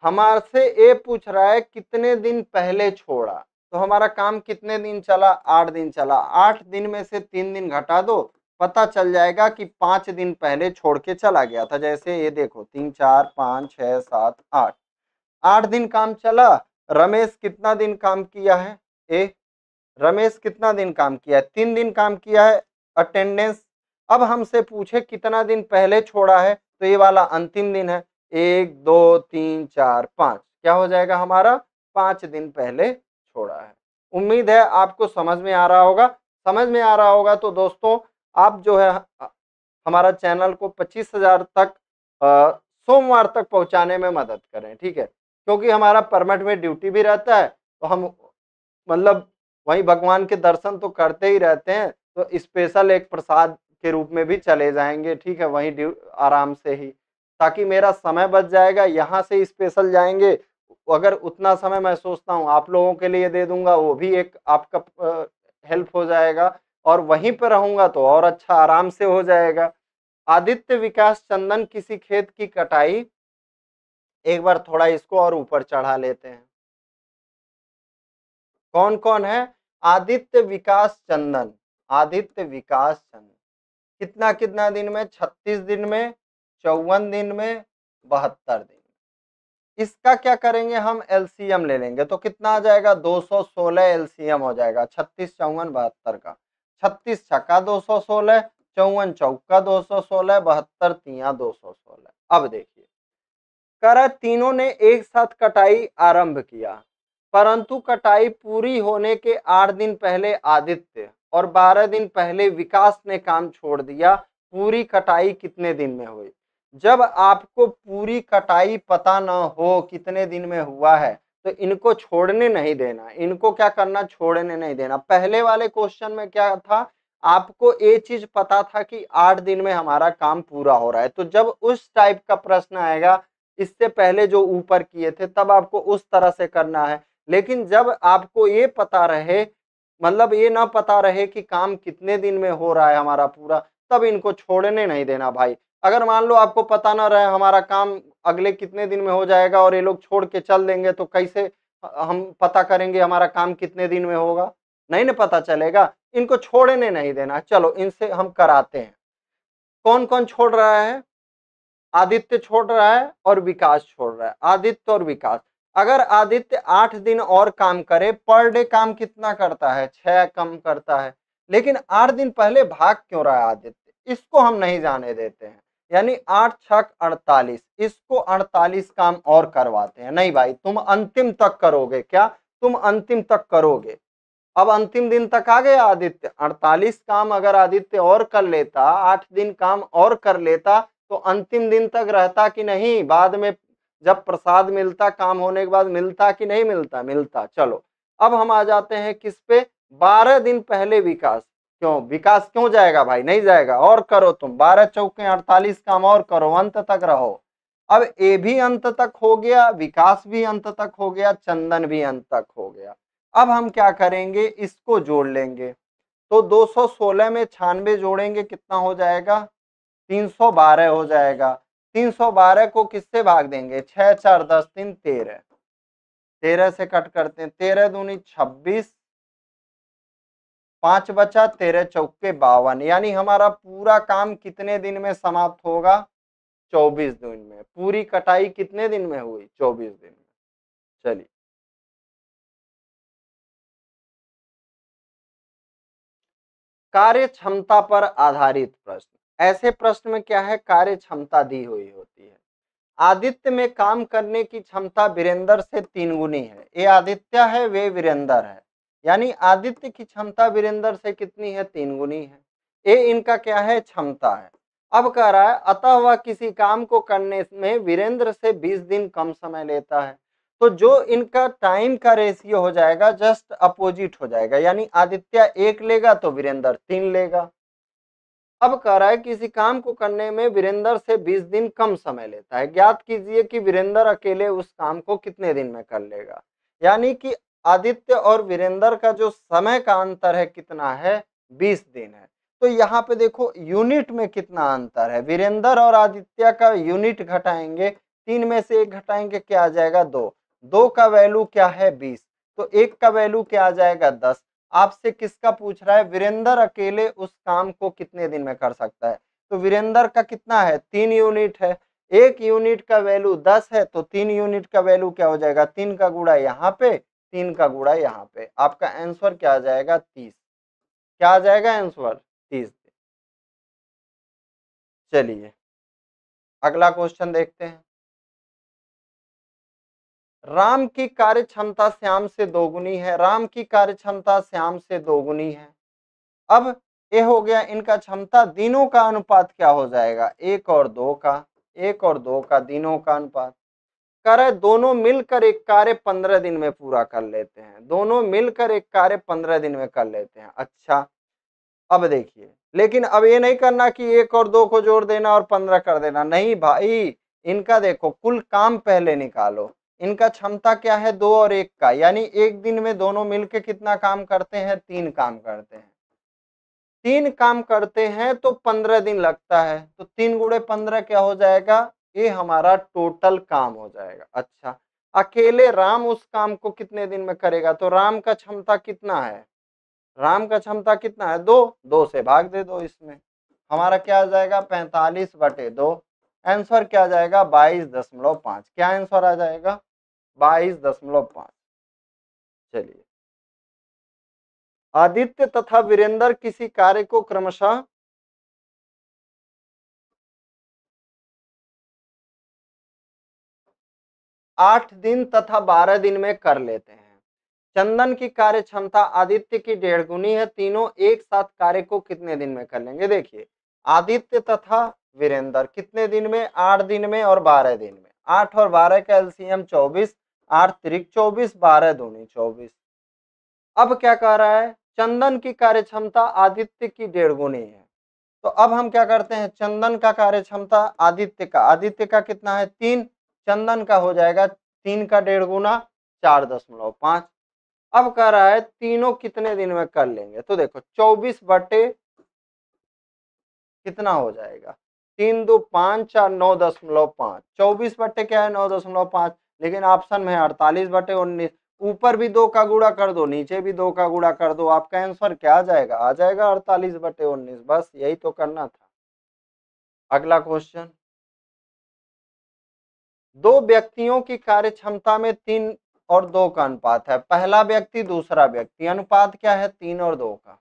हमारे से ये पूछ रहा है कितने दिन पहले छोड़ा, तो हमारा काम कितने दिन चला? 8 दिन चला। 8 दिन में से 3 दिन घटा दो, पता चल जाएगा कि 5 दिन पहले छोड़ के चला गया था। जैसे ये देखो 3 4 5 6 7 8, 8 दिन काम चला। रमेश कितना दिन काम किया है? रमेश कितना दिन काम किया है? 3 दिन काम किया है। अटेंडेंस, अब हमसे पूछे कितना दिन पहले छोड़ा है, तो ये वाला अंतिम दिन है। 1 2 3 4 5, क्या हो जाएगा हमारा? 5 दिन पहले छोड़ा है। उम्मीद है आपको समझ में आ रहा होगा। समझ में आ रहा होगा तो दोस्तों आप जो है हमारा चैनल को 25,000 तक सोमवार तक पहुंचाने में मदद करें, ठीक है? क्योंकि हमारा परमिट में ड्यूटी भी रहता है, तो हम मतलब वहीं भगवान के दर्शन तो करते ही रहते हैं, तो स्पेशल एक प्रसाद के रूप में भी चले जाएंगे, ठीक है? वहीं आराम से ही, ताकि मेरा समय बच जाएगा। यहाँ से स्पेशल जाएंगे, अगर उतना समय मैं सोचता हूँ आप लोगों के लिए दे दूंगा, वो भी एक आपका हेल्प हो जाएगा। और वहीं पर रहूंगा तो और अच्छा आराम से हो जाएगा। आदित्य विकास चंदन किसी खेत की कटाई, एक बार थोड़ा इसको और ऊपर चढ़ा लेते हैं। कौन कौन है? आदित्य विकास चंदन। आदित्य विकास चंदन कितना कितना दिन में? 36 दिन में, 54 दिन में, 72 दिन में। इसका क्या करेंगे? हम एलसीएम ले लेंगे, तो कितना आ जाएगा? 216 एलसीएम हो जाएगा 36 54 72 का। 36 छक्का 216, 54 चौका 216, 72 तिया 216। अब देखिए, कर तीनों ने एक साथ कटाई आरंभ किया, परंतु कटाई पूरी होने के 8 दिन पहले आदित्य और 12 दिन पहले विकास ने काम छोड़ दिया। पूरी कटाई कितने दिन में हुई? जब आपको पूरी कटाई पता न हो कितने दिन में हुआ है, तो इनको छोड़ने नहीं देना। इनको क्या करना? छोड़ने नहीं देना। पहले वाले क्वेश्चन में क्या था? आपको ये चीज पता था कि 8 दिन में हमारा काम पूरा हो रहा है, तो जब उस टाइप का प्रश्न आएगा, इससे पहले जो ऊपर किए थे, तब आपको उस तरह से करना है। लेकिन जब आपको ये पता रहे, मतलब ये ना पता रहे कि काम कितने दिन में हो रहा है हमारा पूरा, तब इनको छोड़ने नहीं देना भाई। अगर मान लो आपको पता ना रहे हमारा काम अगले कितने दिन में हो जाएगा और ये लोग छोड़ के चल देंगे, तो कैसे हम पता करेंगे हमारा काम कितने दिन में होगा? नहीं ना पता चलेगा। इनको छोड़ने नहीं देना। चलो इनसे हम कराते हैं। कौन कौन छोड़ रहा है? आदित्य छोड़ रहा है और विकास छोड़ रहा है। आदित्य और विकास, अगर आदित्य 8 दिन और काम करे, पर डे काम कितना करता है? 6 कम करता है। लेकिन 8 दिन पहले भाग क्यों रहा है आदित्य? इसको हम नहीं जाने देते हैं। यानी 8 छक 48, इसको 48 काम और करवाते हैं। नहीं भाई, तुम अंतिम तक करोगे। क्या तुम अंतिम तक करोगे? अब अंतिम दिन तक आ गया आदित्य। 48 काम अगर आदित्य और कर लेता, 8 दिन काम और कर लेता, तो अंतिम दिन तक रहता कि नहीं? बाद में जब प्रसाद मिलता, काम होने के बाद मिलता कि नहीं मिलता? मिलता। चलो अब हम आ जाते हैं किस पे? 12 दिन पहले विकास। क्यों विकास क्यों जाएगा भाई? नहीं जाएगा। और करो तुम, 12 चौके 48 काम और करो, अंत तक रहो। अब ए भी अंत तक हो गया, विकास भी अंत तक हो गया, चंदन भी अंत तक हो गया। अब हम क्या करेंगे? इसको जोड़ लेंगे। तो 216 में 96 जोड़ेंगे, कितना हो जाएगा? 312 हो जाएगा। 312 को किससे भाग देंगे? 6 4 10 3 13, 13 से कट करते हैं। 13 दूनी 26, 5 बचा, 13 चौके 52। यानी हमारा पूरा काम कितने दिन में समाप्त होगा? 24 दिन में। पूरी कटाई कितने दिन में हुई? 24 दिन में। चलिए, कार्य क्षमता पर आधारित प्रश्न। ऐसे प्रश्न में क्या है? कार्य क्षमता दी हुई होती है। आदित्य में काम करने की क्षमता वीरेंद्र से 3 गुनी है। ये आदित्य है, वे वीरेंद्र है। यानी आदित्य की क्षमता वीरेंद्र से कितनी है? 3 गुनी है। ये इनका क्या है? क्षमता है। अब कह रहा है अतः वह किसी काम को करने में वीरेंद्र से 20 दिन कम समय लेता है। तो जो इनका टाइम का रेशियो हो जाएगा, जस्ट अपोजिट हो जाएगा। यानी आदित्य 1 लेगा तो वीरेंद्र 3 लेगा। अब कह रहा है किसी काम को करने में वीरेंद्र से 20 दिन कम समय लेता है। ज्ञात कीजिए कि वीरेंद्र अकेले उस काम को कितने दिन में कर लेगा। यानी कि आदित्य और वीरेंद्र का जो समय का अंतर है कितना है? 20 दिन है। तो यहाँ पे देखो यूनिट में कितना अंतर है। वीरेंद्र और आदित्य का यूनिट घटाएंगे, 3 में से 1 घटाएंगे, क्या आ जाएगा 2। 2 का वैल्यू क्या है 20, तो 1 का वैल्यू क्या आ जाएगा 10। आपसे किसका पूछ रहा है, वीरेंद्र अकेले उस काम को कितने दिन में कर सकता है। तो वीरेंद्र का कितना है 3 यूनिट है, 1 यूनिट का वैल्यू 10 है, तो 3 यूनिट का वैल्यू क्या हो जाएगा, 3 का गुणा यहाँ पे, 3 का गुणा यहाँ पे। आपका आंसर क्या आ जाएगा 30। क्या आ जाएगा आंसर 30। चलिए अगला क्वेश्चन देखते हैं। राम की कार्य क्षमता श्याम से दोगुनी है। राम की कार्य क्षमता श्याम से दोगुनी है। अब ये हो गया इनका क्षमता, दिनों का अनुपात क्या हो जाएगा, 1 और 2 का, 1 और 2 का दिनों का अनुपात। कह रहे दोनों मिलकर एक कार्य 15 दिन में पूरा कर लेते हैं। दोनों मिलकर एक कार्य 15 दिन में कर लेते हैं। अच्छा अब देखिए, लेकिन अब ये नहीं करना कि 1 और 2 को जोड़ देना और 15 कर देना, नहीं भाई। इनका देखो कुल काम पहले निकालो। इनका क्षमता क्या है 2 और 1 का, यानी एक दिन में दोनों मिलकर कितना काम करते हैं, 3 काम करते हैं। 3 काम करते हैं तो 15 दिन लगता है, तो 3 गुणे 15 क्या हो जाएगा, ये हमारा टोटल काम हो जाएगा। अच्छा अकेले राम उस काम को कितने दिन में करेगा, तो राम का क्षमता कितना है, राम का क्षमता कितना है 2, 2 से भाग दे दो इसमें। हमारा क्या आ जाएगा 45/2। आंसर क्या आ जाएगा 22.5। क्या आंसर आ जाएगा 22.5। चलिए आदित्य तथा वीरेंद्र किसी कार्य को क्रमशः 8 दिन तथा 12 दिन में कर लेते हैं। चंदन की कार्य क्षमता आदित्य की 1.5 गुनी है। तीनों एक साथ कार्य को कितने दिन में कर लेंगे। देखिए आदित्य तथा वीरेंद्र कितने दिन में, 8 दिन में और 12 दिन में। 8 और 12 का एलसीएम 24, 8 त्रिक 24, 12 दूनी 24। अब क्या कह रहा है, चंदन की कार्य क्षमता आदित्य की 1.5 गुनी है। तो अब हम क्या करते हैं, चंदन का कार्य क्षमता आदित्य का कितना है 3, चंदन का हो जाएगा 3 का 1.5 गुना 4.5। अब कह रहा है तीनों कितने दिन में कर लेंगे, तो देखो 24 बटे कितना हो जाएगा 3 2 5 4 9.5, 24 बटे क्या है 9.5, लेकिन ऑप्शन में है 48/19। ऊपर भी 2 का गुणा कर दो, नीचे भी 2 का गुणा कर दो, आपका आंसर क्या आ जाएगा 48/19। बस यही तो करना था। अगला क्वेश्चन, दो व्यक्तियों की कार्य क्षमता में 3 और 2 का अनुपात है। पहला व्यक्ति दूसरा व्यक्ति, अनुपात क्या है 3 और 2 का।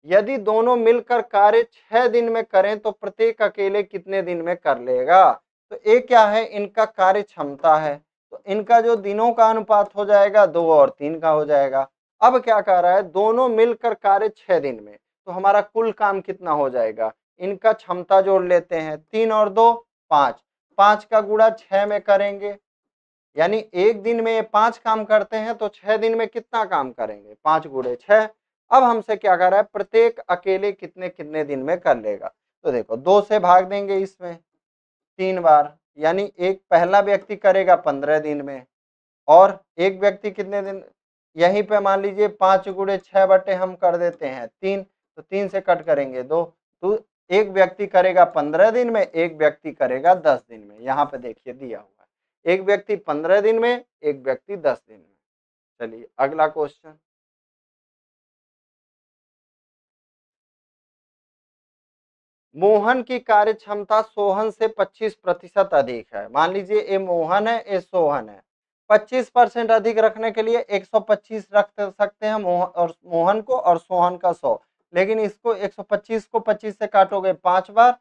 यदि दोनों मिलकर कार्य 6 दिन में करें तो प्रत्येक अकेले कितने दिन में कर लेगा। तो ये क्या है, इनका कार्य क्षमता है, तो इनका जो दिनों का अनुपात हो जाएगा 2 और 3 का हो जाएगा। अब क्या कह रहा है, दोनों मिलकर कार्य 6 दिन में, तो हमारा कुल काम कितना हो जाएगा, इनका क्षमता जोड़ लेते हैं 3 और 2 5, 5 का गुणा 6 में करेंगे, यानी एक दिन में ये 5 काम करते हैं, तो 6 दिन में कितना काम करेंगे 5 गुणे 6। अब हमसे क्या कर रहा है, प्रत्येक अकेले कितने कितने दिन में कर लेगा। तो देखो 2 से भाग देंगे इसमें 3 बार, यानी एक पहला व्यक्ति करेगा 15 दिन में, और एक व्यक्ति कितने दिन, यहीं पे मान लीजिए 5 गुणे 6 बटे हम कर देते हैं 3, तो 3 से कट करेंगे 2, तो एक व्यक्ति करेगा 15 दिन में, एक व्यक्ति करेगा 10 दिन में। यहाँ पे देखिए दिया हुआ है, एक व्यक्ति 15 दिन में, एक व्यक्ति 10 दिन में। चलिए अगला क्वेश्चन, मोहन की कार्य क्षमता सोहन से 25% अधिक है। मान लीजिए ये मोहन है, ये सोहन है। 25% अधिक रखने के लिए 125 रख सकते हैं मोहन को, और सोहन का 100, लेकिन इसको 125 को 25 से काटोगे 5 बार,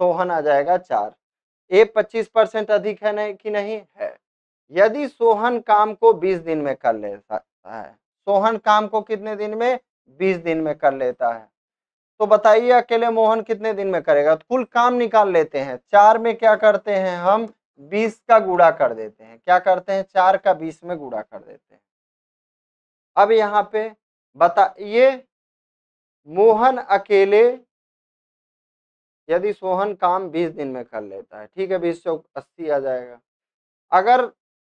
सोहन आ जाएगा 4। ये 25% अधिक है नहीं कि नहीं है। यदि सोहन काम को 20 दिन में कर लेता है, सोहन काम को कितने दिन में 20 दिन में कर लेता है, तो बताइए अकेले मोहन कितने दिन में करेगा। तो कुल काम निकाल लेते हैं, 4 में क्या करते हैं हम 20 का गुणा कर देते हैं, क्या करते हैं 4 का 20 में गुणा कर देते हैं। अब यहाँ पे बताइए मोहन अकेले, यदि सोहन काम 20 दिन में कर लेता है, ठीक है 20 चौक 80 आ जाएगा। अगर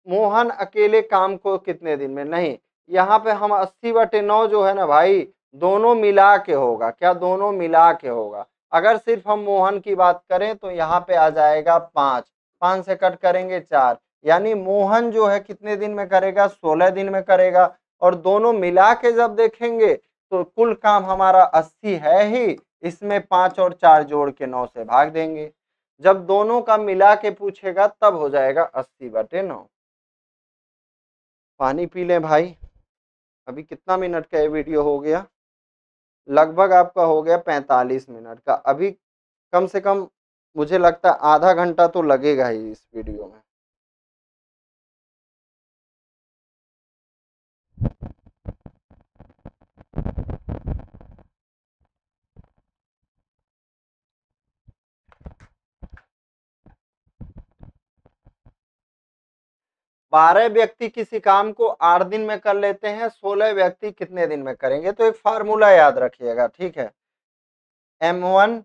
मोहन अकेले काम को कितने दिन में, नहीं यहाँ पे हम 80/9 जो है ना भाई, दोनों मिला के होगा, क्या दोनों मिला के होगा। अगर सिर्फ हम मोहन की बात करें तो यहाँ पे आ जाएगा 5, 5 से कट करेंगे 4, यानी मोहन जो है कितने दिन में करेगा, 16 दिन में करेगा। और दोनों मिला के जब देखेंगे तो कुल काम हमारा 80 है ही, इसमें 5 और 4 जोड़ के 9 से भाग देंगे। जब दोनों का मिला के पूछेगा तब हो जाएगा 80/9। पानी पी लें भाई। अभी कितना मिनट का ये वीडियो हो गया, लगभग आपका हो गया 45 मिनट का। अभी कम से कम मुझे लगता है आधा घंटा तो लगेगा ही इस वीडियो में। बारह व्यक्ति किसी काम को 8 दिन में कर लेते हैं, 16 व्यक्ति कितने दिन में करेंगे। तो एक फार्मूला याद रखिएगा, ठीक है। M1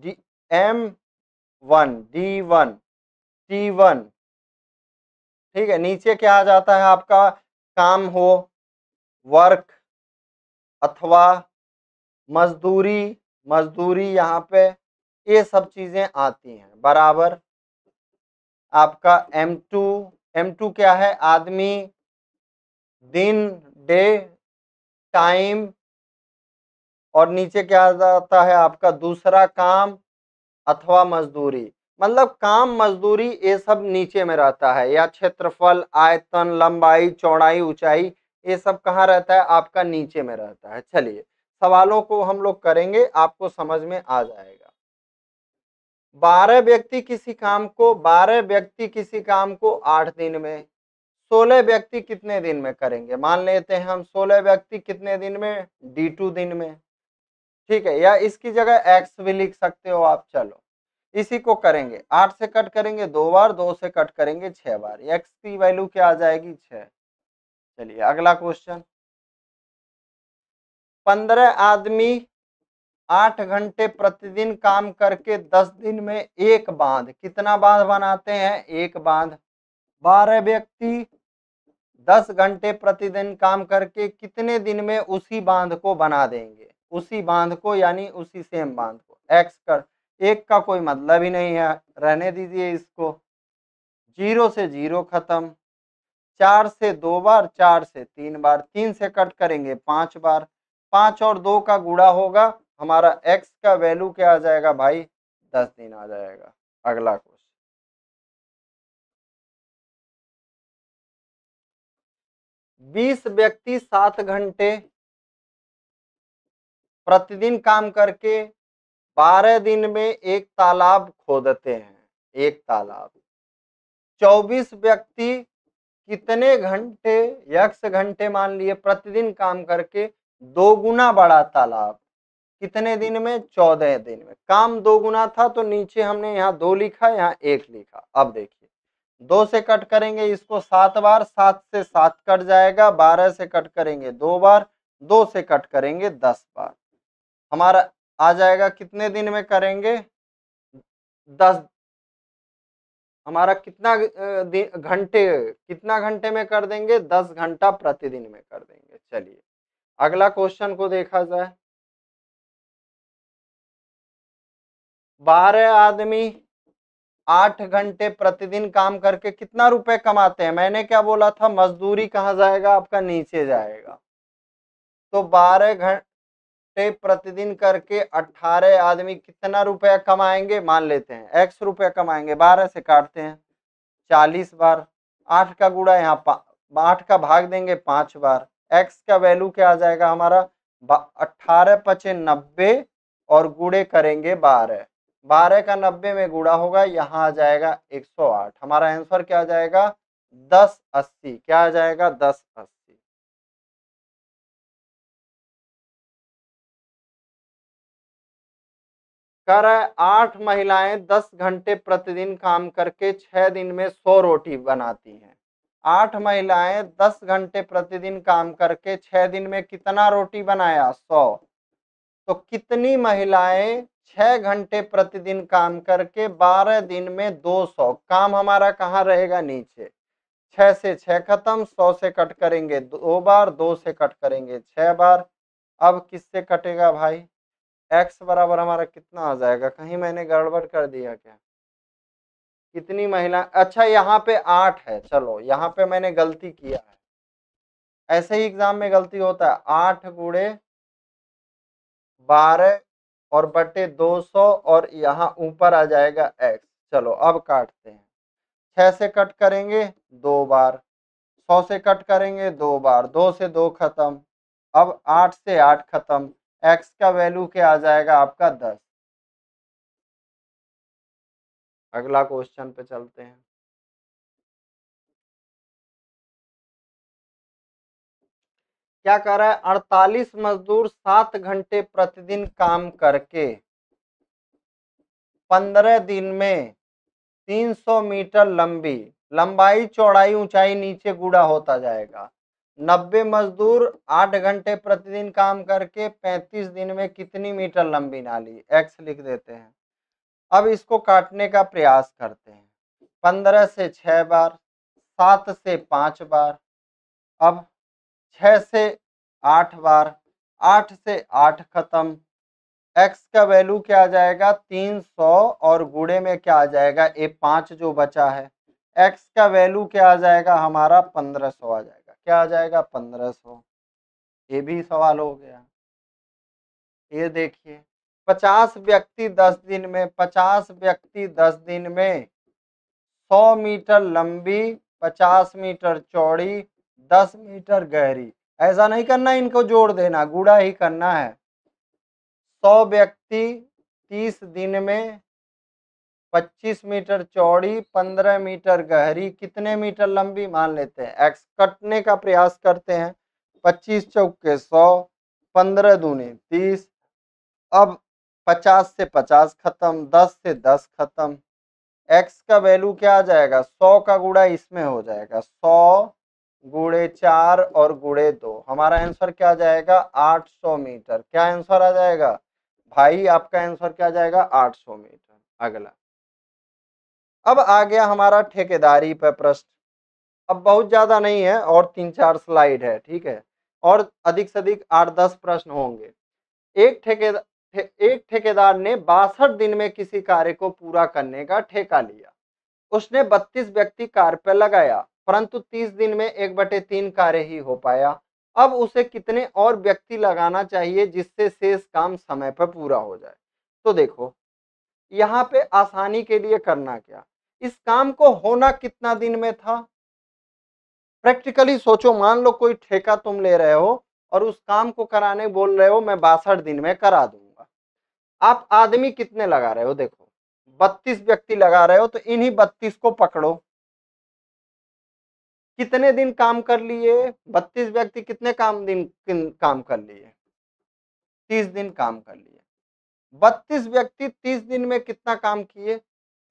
D1 T1, ठीक है। नीचे क्या आ जाता है आपका, काम हो, वर्क अथवा मजदूरी, मजदूरी यहाँ पे ये सब चीजें आती हैं, बराबर आपका M2 क्या है, आदमी, दिन, डे, टाइम, और नीचे क्या आ जाता है आपका दूसरा काम अथवा मजदूरी। मतलब काम, मजदूरी ये सब नीचे में रहता है, या क्षेत्रफल, आयतन, लंबाई, चौड़ाई, ऊंचाई, ये सब कहाँ रहता है आपका, नीचे में रहता है। चलिए सवालों को हम लोग करेंगे, आपको समझ में आ जाएगा। 12 व्यक्ति किसी काम को 8 दिन में, 16 व्यक्ति कितने दिन में करेंगे। मान लेते हैं हम 16 व्यक्ति कितने दिन में, D2 दिन में, ठीक है। या इसकी जगह x भी लिख सकते हो आप। चलो इसी को करेंगे, 8 से कट करेंगे 2 बार, 2 से कट करेंगे 6 बार, x की वैल्यू क्या आ जाएगी, 6। चलिए अगला क्वेश्चन। 15 आदमी 8 घंटे प्रतिदिन काम करके 10 दिन में एक बांध, कितना बांध बनाते हैं, एक बांध। 12 व्यक्ति 10 घंटे प्रतिदिन काम करके कितने दिन में उसी बांध को बना देंगे, उसी बांध को, यानी उसी सेम बांध को। एक्स कर, एक का कोई मतलब ही नहीं है, रहने दीजिए इसको। 0 से 0 खत्म, 4 से 2 बार, 4 से 3 बार, 3 से कट करेंगे 5 बार, 5 और 2 का गुणा होगा, हमारा एक्स का वैल्यू क्या आ जाएगा भाई, 10 दिन आ जाएगा। अगला क्वेश्चन। 20 व्यक्ति 7 घंटे प्रतिदिन काम करके 12 दिन में एक तालाब खोदते हैं, एक तालाब। 24 व्यक्ति कितने घंटे, यक्स घंटे मान लिए, प्रतिदिन काम करके 2 गुना बड़ा तालाब, कितने दिन में, 14 दिन में। काम 2 गुना था तो नीचे हमने यहाँ 2 लिखा, यहाँ 1 लिखा। अब देखिए 2 से कट करेंगे इसको 7 बार, 7 से 7 कट जाएगा, 12 से कट करेंगे 2 बार, 2 से कट करेंगे 10 बार, हमारा आ जाएगा कितने दिन में करेंगे, 10। हमारा कितना घंटे, कितना घंटे में कर देंगे, 10 घंटा प्रतिदिन में कर देंगे। चलिए अगला क्वेश्चन को देखा जाए। 12 आदमी 8 घंटे प्रतिदिन काम करके कितना रुपए कमाते हैं। मैंने क्या बोला था, मजदूरी कहाँ जाएगा आपका, नीचे जाएगा। तो 12 घंटे प्रतिदिन करके 18 आदमी कितना रुपया कमाएंगे, मान लेते हैं x रुपया कमाएंगे। 12 से काटते हैं 40 बार, 8 का गुणा यहाँ 8 का भाग देंगे 5 बार, x का वैल्यू क्या आ जाएगा हमारा, 18 पचे 90 और गुणे करेंगे 12, 12 का 90 में गुणा होगा, यहाँ आ जाएगा 108। हमारा आंसर क्या आ जाएगा, 1080। क्या आ जाएगा, 1080। कह रहा है 8 महिलाएं 10 घंटे प्रतिदिन काम करके 6 दिन में 100 रोटी बनाती हैं। 8 महिलाएं 10 घंटे प्रतिदिन काम करके 6 दिन में कितना रोटी बनाया, 100। तो कितनी महिलाएं 6 घंटे प्रतिदिन काम करके 12 दिन में 200, काम हमारा कहाँ रहेगा, नीचे। 6 से 6 खत्म, 100 से कट करेंगे 2 बार, 2 से कट करेंगे 6 बार, अब किससे कटेगा भाई, x बराबर हमारा कितना आ जाएगा, कहीं मैंने गड़बड़ कर दिया क्या, कितनी महिला, अच्छा यहाँ पे 8 है, चलो यहाँ पे मैंने गलती किया है, ऐसे ही एग्जाम में गलती होता है, 8 गुणे 12 और बटे 200 और यहाँ ऊपर आ जाएगा x। चलो अब काटते हैं, 6 से कट करेंगे 2 बार, 100 से कट करेंगे 2 बार, 2 से 2 खत्म, अब 8 से 8 खत्म, x का वैल्यू क्या आ जाएगा आपका 10। अगला क्वेश्चन पे चलते हैं। क्या कह रहा है, 48 मजदूर 7 घंटे प्रतिदिन काम करके 15 दिन में 300 मीटर लंबी, लंबाई चौड़ाई ऊंचाई नीचे गुड़ा होता जाएगा, 90 मजदूर 8 घंटे प्रतिदिन काम करके 35 दिन में कितनी मीटर लंबी नाली, एक्स लिख देते हैं। अब इसको काटने का प्रयास करते हैं, 15 से 6 बार, 7 से 5 बार, अब 6 से 8 बार, 8 से 8 खत्म, x का वैल्यू क्या आ जाएगा 300 और गुणे में क्या आ जाएगा, ये 5 जो बचा है, x का वैल्यू क्या आ जाएगा हमारा 1500 आ जाएगा, क्या आ जाएगा 1500। ये भी सवाल हो गया। ये देखिए 50 व्यक्ति 10 दिन में, 50 व्यक्ति 10 दिन में 100 मीटर लंबी, 50 मीटर चौड़ी, 10 मीटर गहरी, ऐसा नहीं करना इनको जोड़ देना, गुणा ही करना है। 100 व्यक्ति 30 दिन में 25 मीटर चौड़ी, 15 मीटर गहरी, कितने मीटर लंबी मान लेते हैं, एक्स कटने का प्रयास करते हैं, 25 चौके 100, 15 दूनी 30, अब 50 से 50 खत्म, 10 से 10 खत्म, एक्स का वैल्यू क्या आ जाएगा, 100 का गुणा इसमें हो जाएगा, 100 गुणे 4 और गुणे 2, हमारा आंसर क्या आ जाएगा 800 मीटर, क्या आंसर आ जाएगा भाई, आपका आंसर क्या आ जाएगा 800 मीटर। अगला, अब आ गया हमारा ठेकेदारी पर प्रश्न, अब बहुत ज्यादा नहीं है और 3-4 स्लाइड है, ठीक है, और अधिक से अधिक 8-10 प्रश्न होंगे। एक ठेकेदार ने 62 दिन में किसी कार्य को पूरा करने का ठेका लिया, उसने 32 व्यक्ति कार्य पर लगाया, परंतु 30 दिन में 1/3 कार्य ही हो पाया, अब उसे कितने और व्यक्ति लगाना चाहिए जिससे शेष काम समय पर पूरा हो जाए। तो देखो यहाँ पे आसानी के लिए करना क्या, इस काम को होना कितना दिन में था, प्रैक्टिकली सोचो, मान लो कोई ठेका तुम ले रहे हो और उस काम को कराने बोल रहे हो मैं 62 दिन में करा दूंगा, आप आदमी कितने लगा रहे हो, देखो 32 व्यक्ति लगा रहे हो, तो इन्हीं 32 को पकड़ो, कितने दिन काम कर लिए, 32 व्यक्ति कितने काम कर लिए, 30 दिन काम कर लिए, 32 व्यक्ति 30 दिन में कितना काम किए,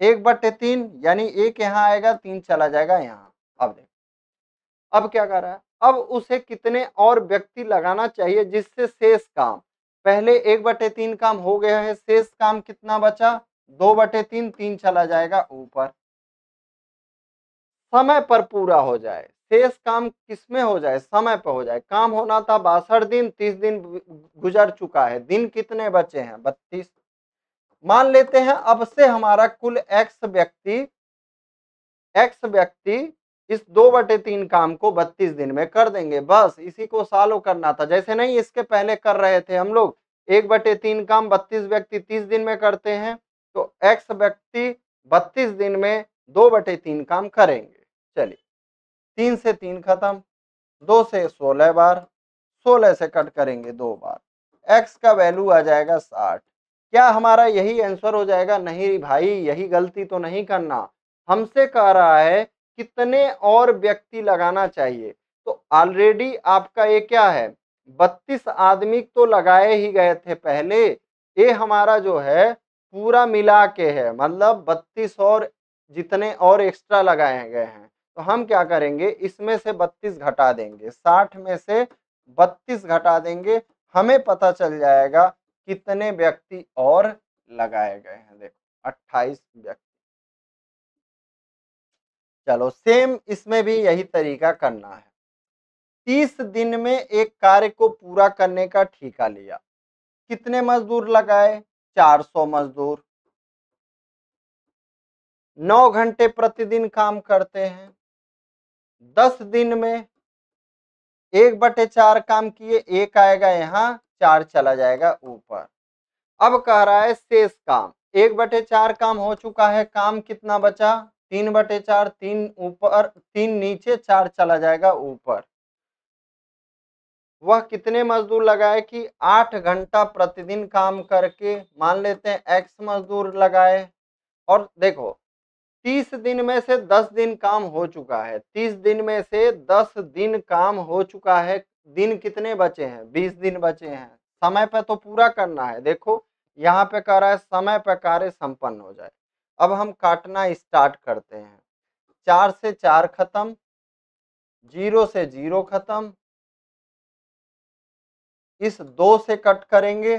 1/3, यानी एक यहाँ आएगा 3 चला जाएगा यहाँ। अब देखो अब क्या कर रहा है, अब उसे कितने और व्यक्ति लगाना चाहिए जिससे शेष काम, पहले 1/3 काम हो गया है, शेष काम कितना बचा 2/3, 3 चला जाएगा ऊपर, समय पर पूरा हो जाए, शेष काम किसमें हो जाए, समय पर हो जाए, काम होना था 62 दिन, 30 दिन गुजर चुका है, दिन कितने बचे हैं 32, मान लेते हैं अब से हमारा कुल एक्स व्यक्ति इस 2/3 काम को 32 दिन में कर देंगे, बस इसी को सॉल्व करना था, जैसे नहीं इसके पहले कर रहे थे हम लोग, 1/3 काम 32 व्यक्ति 30 दिन में करते हैं, तो एक्स व्यक्ति 32 दिन में 2/3 काम करेंगे। चलिए 3 से 3 खत्म, 2 से 16 बार, 16 से कट करेंगे 2 बार, एक्स का वैल्यू आ जाएगा 60, क्या हमारा यही आंसर हो जाएगा, नहीं भाई यही गलती तो नहीं करना, हमसे कह रहा है कितने और व्यक्ति लगाना चाहिए, तो ऑलरेडी आपका ये क्या है 32 आदमी तो लगाए ही गए थे पहले, ये हमारा जो है पूरा मिला के है, मतलब 32 और जितने और एक्स्ट्रा लगाए गए हैं, तो हम क्या करेंगे इसमें से 32 घटा देंगे, 60 में से 32 घटा देंगे, हमें पता चल जाएगा कितने व्यक्ति और लगाए गए हैं, देखो 28 व्यक्ति। चलो सेम इसमें भी यही तरीका करना है, 30 दिन में एक कार्य को पूरा करने का ठेका लिया। कितने मजदूर लगाए? 400 मजदूर। 9 घंटे प्रतिदिन काम करते हैं। 10 दिन में 1/4 काम किए, 1 आएगा यहाँ, 4 चला जाएगा ऊपर। अब कह रहा है शेष काम, 1/4 काम हो चुका है, काम कितना बचा? 3/4, 3 ऊपर, 3 नीचे, 4 चला जाएगा ऊपर। वह कितने मजदूर लगाए? कि 8 घंटा प्रतिदिन काम करके, मान लेते हैं x मजदूर लगाए। और देखो 30 दिन में से 10 दिन काम हो चुका है, 30 दिन में से 10 दिन काम हो चुका है, दिन कितने बचे हैं? 20 दिन बचे हैं। समय पे तो पूरा करना है। देखो यहाँ पे कह रहा है समय पर कार्य संपन्न हो जाए। अब हम काटना स्टार्ट करते हैं। 4 से 4 खत्म, 0 से 0 खत्म, इस 2 से कट करेंगे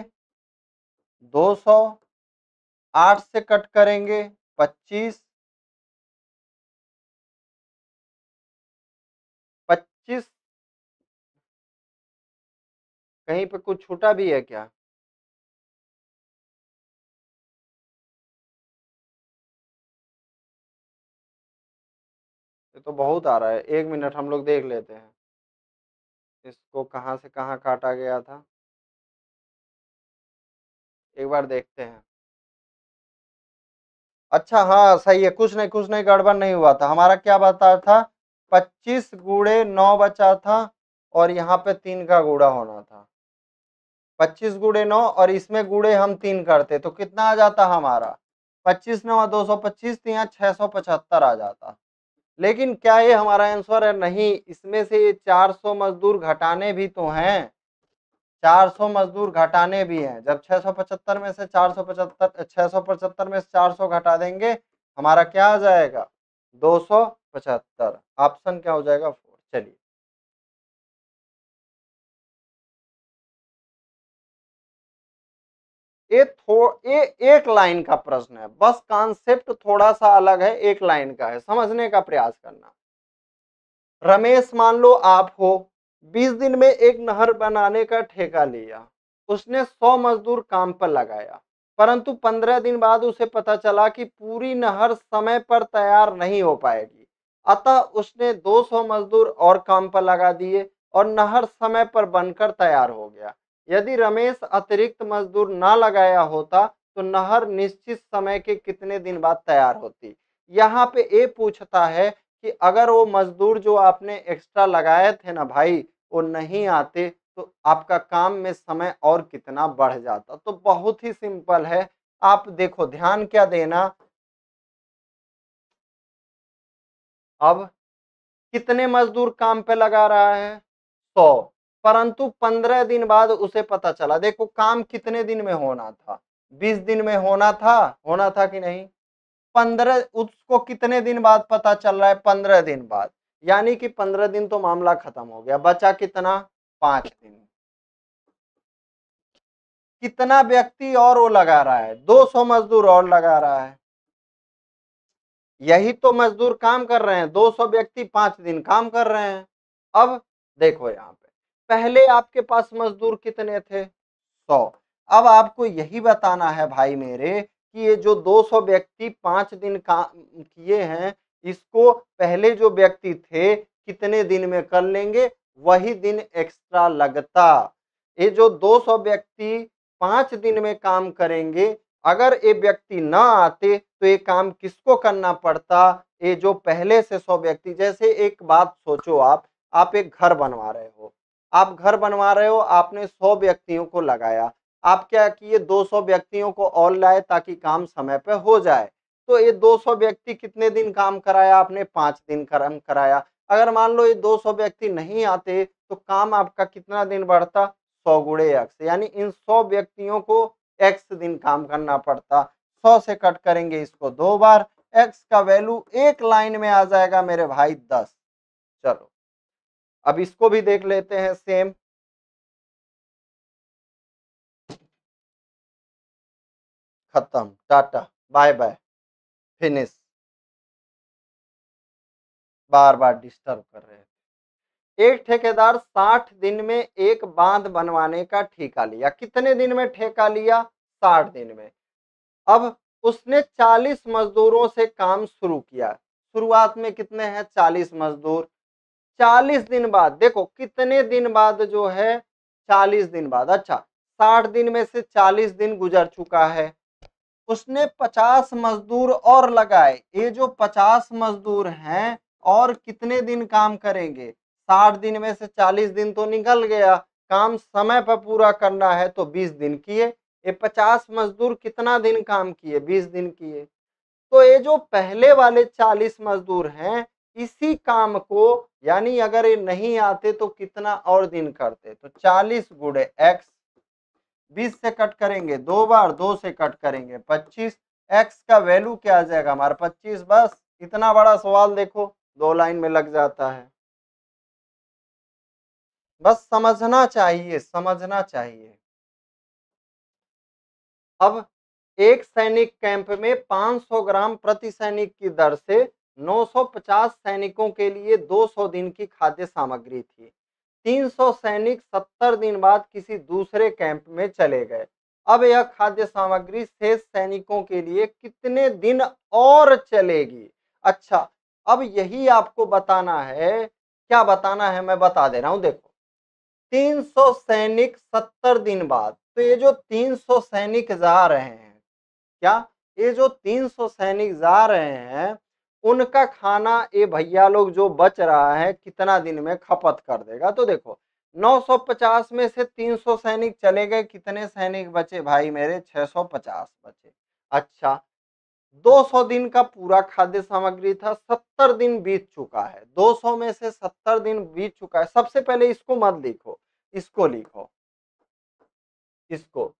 200, 8 से कट करेंगे 25, 25, कहीं पे कुछ छूटा भी है क्या? ये तो बहुत आ रहा है, 1 मिनट हम लोग देख लेते हैं इसको कहाँ से कहाँ काटा गया था, एक बार देखते हैं। अच्छा हाँ सही है, कुछ नहीं गड़बड़ नहीं हुआ था। हमारा क्या बता था? 25 गुणे 9 बचा था और यहाँ पे 3 का गुणा होना था। 25 गुणे 9 और इसमें गुणे हम 3 करते तो कितना आ जाता हमारा? 25 9 225, तो यहाँ 675 आ जाता। लेकिन क्या ये हमारा आंसर है? नहीं, इसमें से ये 400 मजदूर घटाने भी तो हैं। 400 मजदूर घटाने भी हैं। जब 675 में से 475, 675 में से 400 घटा देंगे, हमारा क्या आ जाएगा? 275। ऑप्शन क्या हो जाएगा? 4। चलिए ये एक लाइन का प्रश्न है, बस कॉन्सेप्ट थोड़ा सा अलग है, एक लाइन का है, समझने का प्रयास करना। रमेश मान लो आप हो, 20 दिन में एक नहर बनाने का ठेका लिया। उसने 100 मजदूर काम पर लगाया, परंतु 15 दिन बाद उसे पता चला कि पूरी नहर समय पर तैयार नहीं हो पाएगी। अतः उसने 200 मजदूर और काम पर लगा दिए और नहर समय पर बनकर तैयार हो गया। यदि रमेश अतिरिक्त मजदूर ना लगाया होता तो नहर निश्चित समय के कितने दिन बाद तैयार होती? यहाँ पे ये पूछता है कि अगर वो मजदूर जो आपने एक्स्ट्रा लगाए थे ना भाई, वो नहीं आते तो आपका काम में समय और कितना बढ़ जाता। तो बहुत ही सिंपल है। आप देखो ध्यान क्या देना, अब कितने मजदूर काम पे लगा रहा है? 100, परंतु 15 दिन बाद उसे पता चला। देखो काम कितने दिन में होना था? 20 दिन में होना था कि नहीं? 15, उसको कितने दिन बाद पता चल रहा है? 15 दिन बाद। यानी कि 15 दिन तो मामला खत्म हो गया, बचा कितना? 5 दिन। कितना व्यक्ति और वो लगा रहा है? 200 मजदूर और लगा रहा है। यही तो मजदूर काम कर रहे हैं, 200 व्यक्ति 5 दिन काम कर रहे हैं। अब देखो यहाँ पे पहले आपके पास मजदूर कितने थे? 100। अब आपको यही बताना है भाई मेरे कि ये जो 200 व्यक्ति 5 दिन काम किए हैं, इसको पहले जो व्यक्ति थे कितने दिन में कर लेंगे? वही दिन एक्स्ट्रा लगता। ये जो 200 व्यक्ति 5 दिन में काम करेंगे, अगर ये व्यक्ति ना आते तो ये काम किसको करना पड़ता? ये जो पहले से 100 व्यक्ति, जैसे एक बात सोचो, आप एक घर बनवा रहे हो, आपने 100 व्यक्तियों को लगाया। आप क्या किए? 200 व्यक्तियों को और लाए ताकि काम समय पे हो जाए। तो ये 200 व्यक्ति कितने दिन काम कराया आपने? 5 दिन काम कराया। अगर मान लो ये 200 व्यक्ति नहीं आते तो काम आपका कितना दिन बढ़ता? 100 गुणे x, यानी इन 100 व्यक्तियों को x दिन काम करना पड़ता। 100 से कट करेंगे इसको 2 बार, x का वैल्यू एक लाइन में आ जाएगा मेरे भाई 10। चलो अब इसको भी देख लेते हैं सेम। खत्म, टाटा, बाय बाय, फिनिश। बार बार डिस्टर्ब कर रहे हैं। एक ठेकेदार 60 दिन में एक बांध बनवाने का ठेका लिया। कितने दिन में ठेका लिया? 60 दिन में। अब उसने 40 मजदूरों से काम शुरू किया। शुरुआत में कितने हैं? 40 मजदूर। 40 दिन बाद, देखो कितने दिन बाद जो है, 40 दिन बाद। अच्छा, 60 दिन में से 40 दिन गुजर चुका है। उसने 50 मजदूर और लगाए। ये जो 50 मजदूर हैं और कितने दिन काम करेंगे? 60 दिन में से 40 दिन तो निकल गया, काम समय पर पूरा करना है तो 20 दिन किए। ये 50 मजदूर कितना दिन काम किए? 20 दिन किए। तो ये जो पहले वाले 40 मजदूर हैं, इसी काम को, यानी अगर ये नहीं आते तो कितना और दिन करते? तो 40 गुणे x, 20 से कट करेंगे 2 बार, 2 से कट करेंगे 25, x का वैल्यू क्या आ जाएगा हमारा? 25। बस इतना बड़ा सवाल देखो 2 लाइन में लग जाता है। बस समझना चाहिए, समझना चाहिए। अब एक सैनिक कैंप में 500 ग्राम प्रति सैनिक की दर से 950 सैनिकों के लिए 200 दिन की खाद्य सामग्री थी। 300 सैनिक 70 दिन बाद किसी दूसरे कैंप में चले गए। अब यह खाद्य सामग्री शेष सैनिकों के लिए कितने दिन और चलेगी? अच्छा, अब यही आपको बताना है। क्या बताना है मैं बता दे रहा हूं, देखो 300 सैनिक 70 दिन बाद, तो ये जो 300 सैनिक जा रहे हैं, क्या ये जो 300 सैनिक जा रहे हैं, उनका खाना ये भैया लोग जो बच रहा है कितना दिन में खपत कर देगा? तो देखो 950 में से 300 सैनिक चले गए, कितने सैनिक बचे भाई मेरे? 650 बचे। अच्छा, 200 दिन का पूरा खाद्य सामग्री था, 70 दिन बीत चुका है। 200 में से 70 दिन बीत चुका है। सबसे पहले इसको मत लिखो, इसको लिखो, इसको।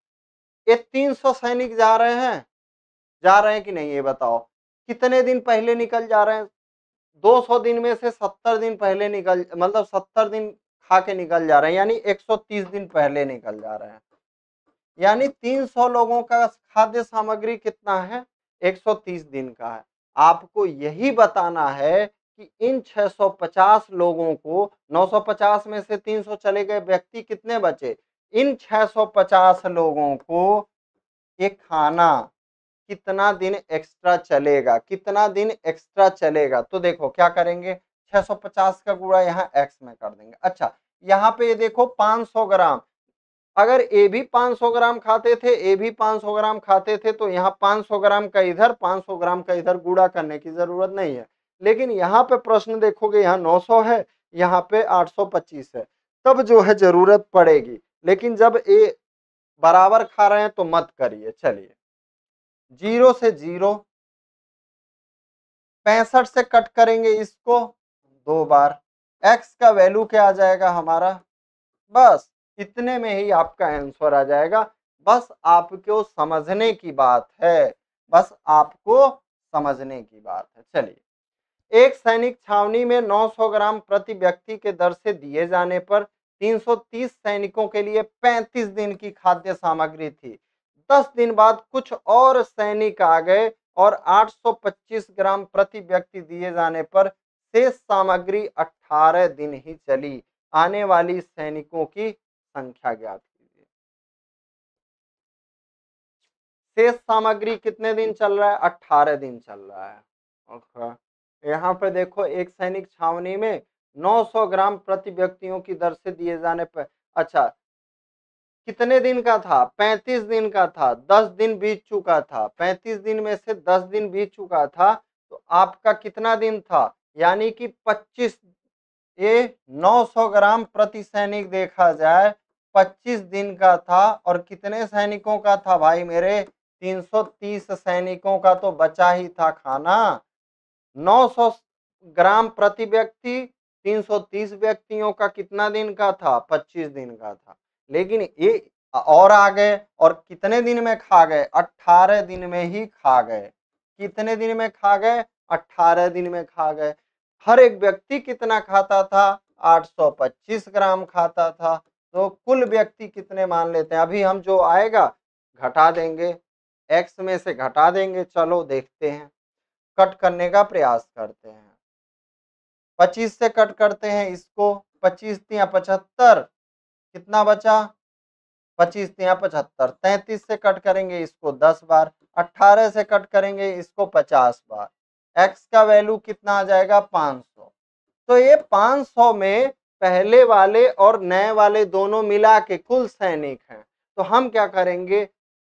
ये 300 सैनिक जा रहे हैं कि नहीं, ये बताओ कितने दिन पहले निकल जा रहे हैं? 200 दिन में से 70 दिन पहले निकल, मतलब 70 दिन खा के निकल जा रहे हैं, यानी 130 दिन पहले निकल जा रहे हैं। यानी 300 लोगों का खाद्य सामग्री कितना है? 130 दिन का है। आपको यही बताना है कि इन 650 लोगों को, 950 में से 300 चले गए, व्यक्ति कितने बचे? इन 650 लोगों को ये खाना कितना दिन एक्स्ट्रा चलेगा? कितना दिन एक्स्ट्रा चलेगा? तो देखो क्या करेंगे, 650 का गुणा यहाँ x में कर देंगे। अच्छा, यहाँ पे ये देखो 500 ग्राम, अगर ए भी 500 ग्राम खाते थे, ए भी 500 ग्राम खाते थे, तो यहाँ 500 ग्राम का इधर, 500 ग्राम का इधर गुणा करने की जरूरत नहीं है। लेकिन यहाँ पे प्रश्न देखोगे, यहाँ 900 है, यहाँ पे 825 है, तब जो है जरूरत पड़ेगी। लेकिन जब ए बराबर खा रहे हैं तो मत करिए। चलिए, 0 से 0, 65 से कट करेंगे इसको 2 बार, x का वैल्यू क्या आ जाएगा हमारा? बस इतने में ही आपका आंसर आ जाएगा। बस आपको समझने की बात है, बस आपको समझने की बात है। चलिए, एक सैनिक छावनी में 900 ग्राम प्रति व्यक्ति के दर से दिए जाने पर 330 सैनिकों के लिए 35 दिन की खाद्य सामग्री थी। 10 दिन बाद कुछ और सैनिक आ गए और 825 ग्राम प्रति व्यक्ति दिए जाने पर शेष सामग्री 18 दिन ही चली। आने वाली सैनिकों की संख्या ज्ञात कीजिए। शेष सामग्री कितने दिन चल रहा है? 18 दिन चल रहा है। ओके, यहाँ पे देखो एक सैनिक छावनी में 900 ग्राम प्रति व्यक्तियों की दर से दिए जाने पर, अच्छा कितने दिन का था? 35 दिन का था। 10 दिन बीत चुका था, 35 दिन में से 10 दिन बीत चुका था, तो आपका कितना दिन था? यानी कि 25, ये 900 ग्राम प्रति सैनिक देखा जाए 25 दिन का था। और कितने सैनिकों का था भाई मेरे? 330 सैनिकों का तो बचा ही था खाना। 900 ग्राम प्रति व्यक्ति, 330 व्यक्तियों का कितना दिन का था? 25 दिन का था। लेकिन ये और आ गए और कितने दिन में खा गए? 18 दिन में ही खा गए। कितने दिन में खा गए? 18 दिन में खा गए। हर एक व्यक्ति कितना खाता था? 825 ग्राम खाता था। तो कुल व्यक्ति कितने मान लेते हैं? अभी हम जो आएगा घटा देंगे, x में से घटा देंगे। चलो देखते हैं, कट करने का प्रयास करते हैं। 25 से कट करते हैं इसको, 25 तिया 75, कितना बचा 25 तिया 75, 33 से कट करेंगे इसको 10 बार, 18 से कट करेंगे इसको 50 बार, x का वैल्यू कितना आ जाएगा 500। तो ये 500 में पहले वाले और नए वाले दोनों मिला के कुल सैनिक हैं। तो हम क्या करेंगे,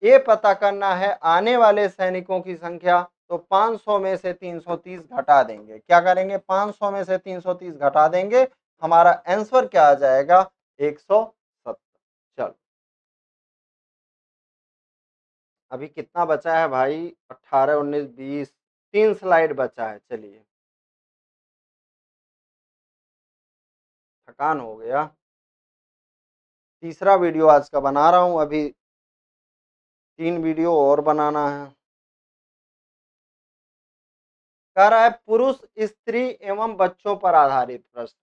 ये पता करना है आने वाले सैनिकों की संख्या, तो 500 में से 330 घटा देंगे। क्या करेंगे, 500 में से 330 घटा देंगे, हमारा आंसर क्या आ जाएगा 170। चलो अभी कितना बचा है भाई, 18 19 20, 3 स्लाइड बचा है। चलिए थकान हो गया, तीसरा वीडियो आज का बना रहा हूं, अभी 3 वीडियो और बनाना है। कह रहा है पुरुष स्त्री एवं बच्चों पर आधारित प्रश्न,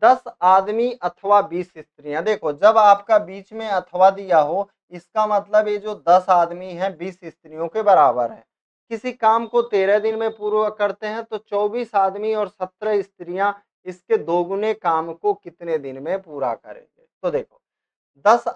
10 आदमी अथवा 20 स्त्रियां। देखो जब आपका बीच में अथवा दिया हो, इसका मतलब ये जो 10 आदमी हैं 20 स्त्रियों के बराबर है। किसी काम को 13 दिन में पूरा करते हैं तो 24 आदमी और 17 स्त्रियां इसके दोगुने काम को कितने दिन में पूरा करेंगे। तो देखो 10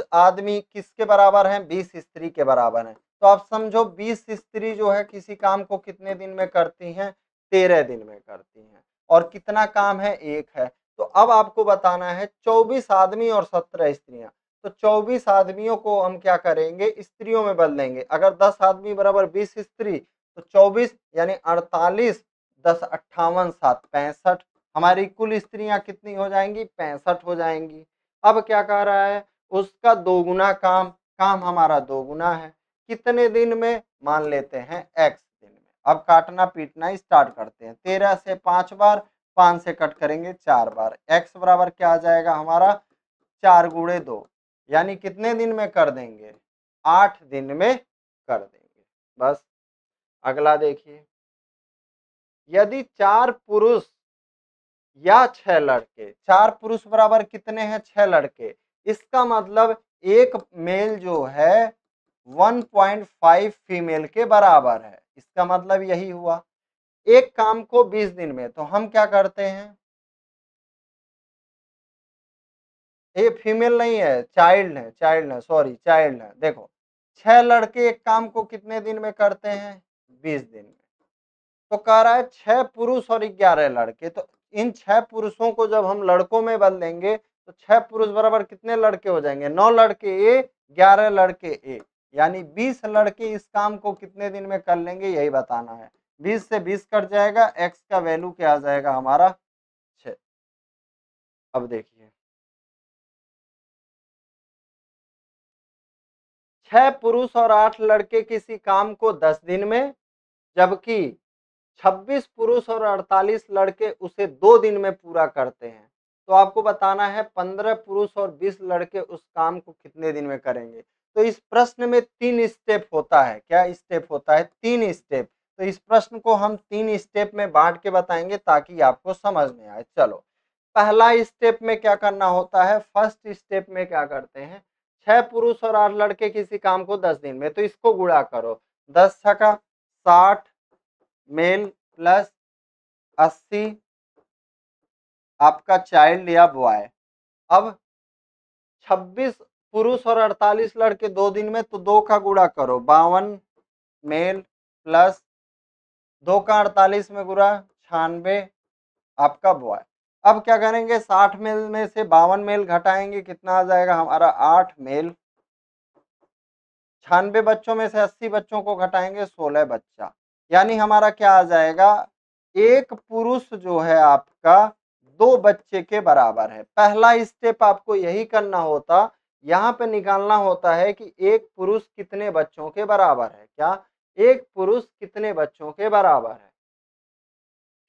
आदमी किसके बराबर हैं, 20 स्त्री के बराबर हैं। तो आप समझो 20 स्त्री जो है किसी काम को कितने दिन में करती हैं, 13 दिन में करती हैं। और कितना काम है, एक है। तो अब आपको बताना है 24 आदमी और 17 स्त्रियां। तो 24 आदमियों को हम क्या करेंगे, स्त्रियों में बदल देंगे। अगर 10 आदमी बराबर 20 स्त्री, तो 24 यानी 48, 10 58 7 65, हमारी कुल स्त्रियां कितनी हो जाएंगी, 65 हो जाएंगी। अब क्या कह रहा है, उसका दोगुना काम, काम हमारा दोगुना है, कितने दिन में, मान लेते हैं x दिन में। अब काटना पीटना स्टार्ट करते हैं, 13 से 5 बार, 5 से कट करेंगे 4 बार, x बराबर क्या आ जाएगा हमारा 4 गुणे 2, यानी कितने दिन में कर देंगे, 8 दिन में कर देंगे। बस अगला देखिए, यदि 4 पुरुष या 6 लड़के, 4 पुरुष बराबर कितने हैं, 6 लड़के, इसका मतलब एक मेल जो है 1.5 फीमेल के बराबर है। इसका मतलब यही हुआ, एक काम को 20 दिन में, तो हम क्या करते हैं, ये फीमेल नहीं है, चाइल्ड है, सॉरी चाइल्ड है। देखो 6 लड़के एक काम को कितने दिन में करते हैं, 20 दिन में। तो कह रहा है 6 पुरुष और 11 लड़के, तो इन 6 पुरुषों को जब हम लड़कों में बदलेंगे तो 6 पुरुष बराबर कितने लड़के हो जाएंगे, 9 लड़के ए, 11 लड़के ए, यानी 20 लड़के इस काम को कितने दिन में कर लेंगे, यही बताना है। 20 से 20 कट जाएगा, एक्स का वैल्यू क्या आ जाएगा हमारा 6। अब देखिए 6 पुरुष और 8 लड़के किसी काम को 10 दिन में, जबकि 26 पुरुष और 48 लड़के उसे 2 दिन में पूरा करते हैं। तो आपको बताना है 15 पुरुष और 20 लड़के उस काम को कितने दिन में करेंगे। तो इस प्रश्न में 3 स्टेप होता है, क्या स्टेप होता है, 3 स्टेप। तो इस प्रश्न को हम 3 स्टेप में बांट के बताएंगे ताकि आपको समझ में आए। चलो पहला स्टेप में क्या करना होता है, फर्स्ट स्टेप में क्या करते हैं, 6 पुरुष और 8 लड़के किसी काम को 10 दिन में, तो इसको गुणा करो, 10 छका 60 मेल प्लस 80 आपका चाइल्ड या बॉय। अब 26 पुरुष और 48 लड़के 2 दिन में, तो 2 का गुणा करो, 52 मेल प्लस 2 का 48 में गुणा 96 आपका बॉय। अब क्या करेंगे, 60 मेल में से 52 मेल घटाएंगे, कितना आ जाएगा हमारा 8 मेल। 96 बच्चों में से 80 बच्चों को घटाएंगे, 16 बच्चा, यानी हमारा क्या आ जाएगा, एक पुरुष जो है आपका 2 बच्चे के बराबर है। पहला स्टेप आपको यही करना होता, यहाँ पे निकालना होता है कि एक पुरुष कितने बच्चों के बराबर है, क्या एक पुरुष कितने बच्चों के बराबर है।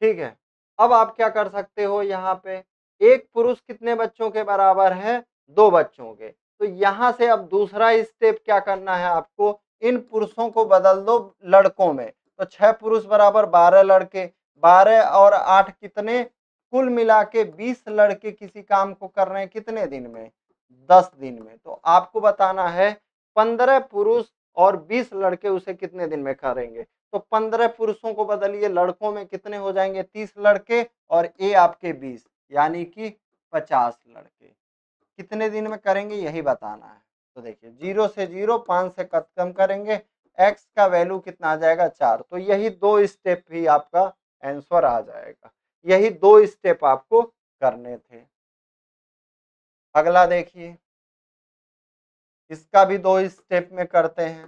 ठीक है, अब आप क्या कर सकते हो, यहाँ पे एक पुरुष कितने बच्चों के बराबर है, 2 बच्चों के। तो यहाँ से अब दूसरा स्टेप क्या करना है आपको, इन पुरुषों को बदल दो लड़कों में। तो 6 पुरुष बराबर 12 लड़के, 12 और 8 कितने, कुल मिला के 20 लड़के किसी काम को कर रहे हैं कितने दिन में, 10 दिन में। तो आपको बताना है 15 पुरुष और 20 लड़के उसे कितने दिन में करेंगे। तो 15 पुरुषों को बदलिए लड़कों में, कितने हो जाएंगे 30 लड़के और ए आपके 20, यानी कि 50 लड़के कितने दिन में करेंगे यही बताना है। तो देखिए 0 से 0, 5 से कम करेंगे, x का वैल्यू कितना आ जाएगा 4। तो यही 2 स्टेप ही आपका आंसर आ जाएगा, यही 2 स्टेप आपको करने थे। अगला देखिए, इसका भी 2 स्टेप में करते हैं।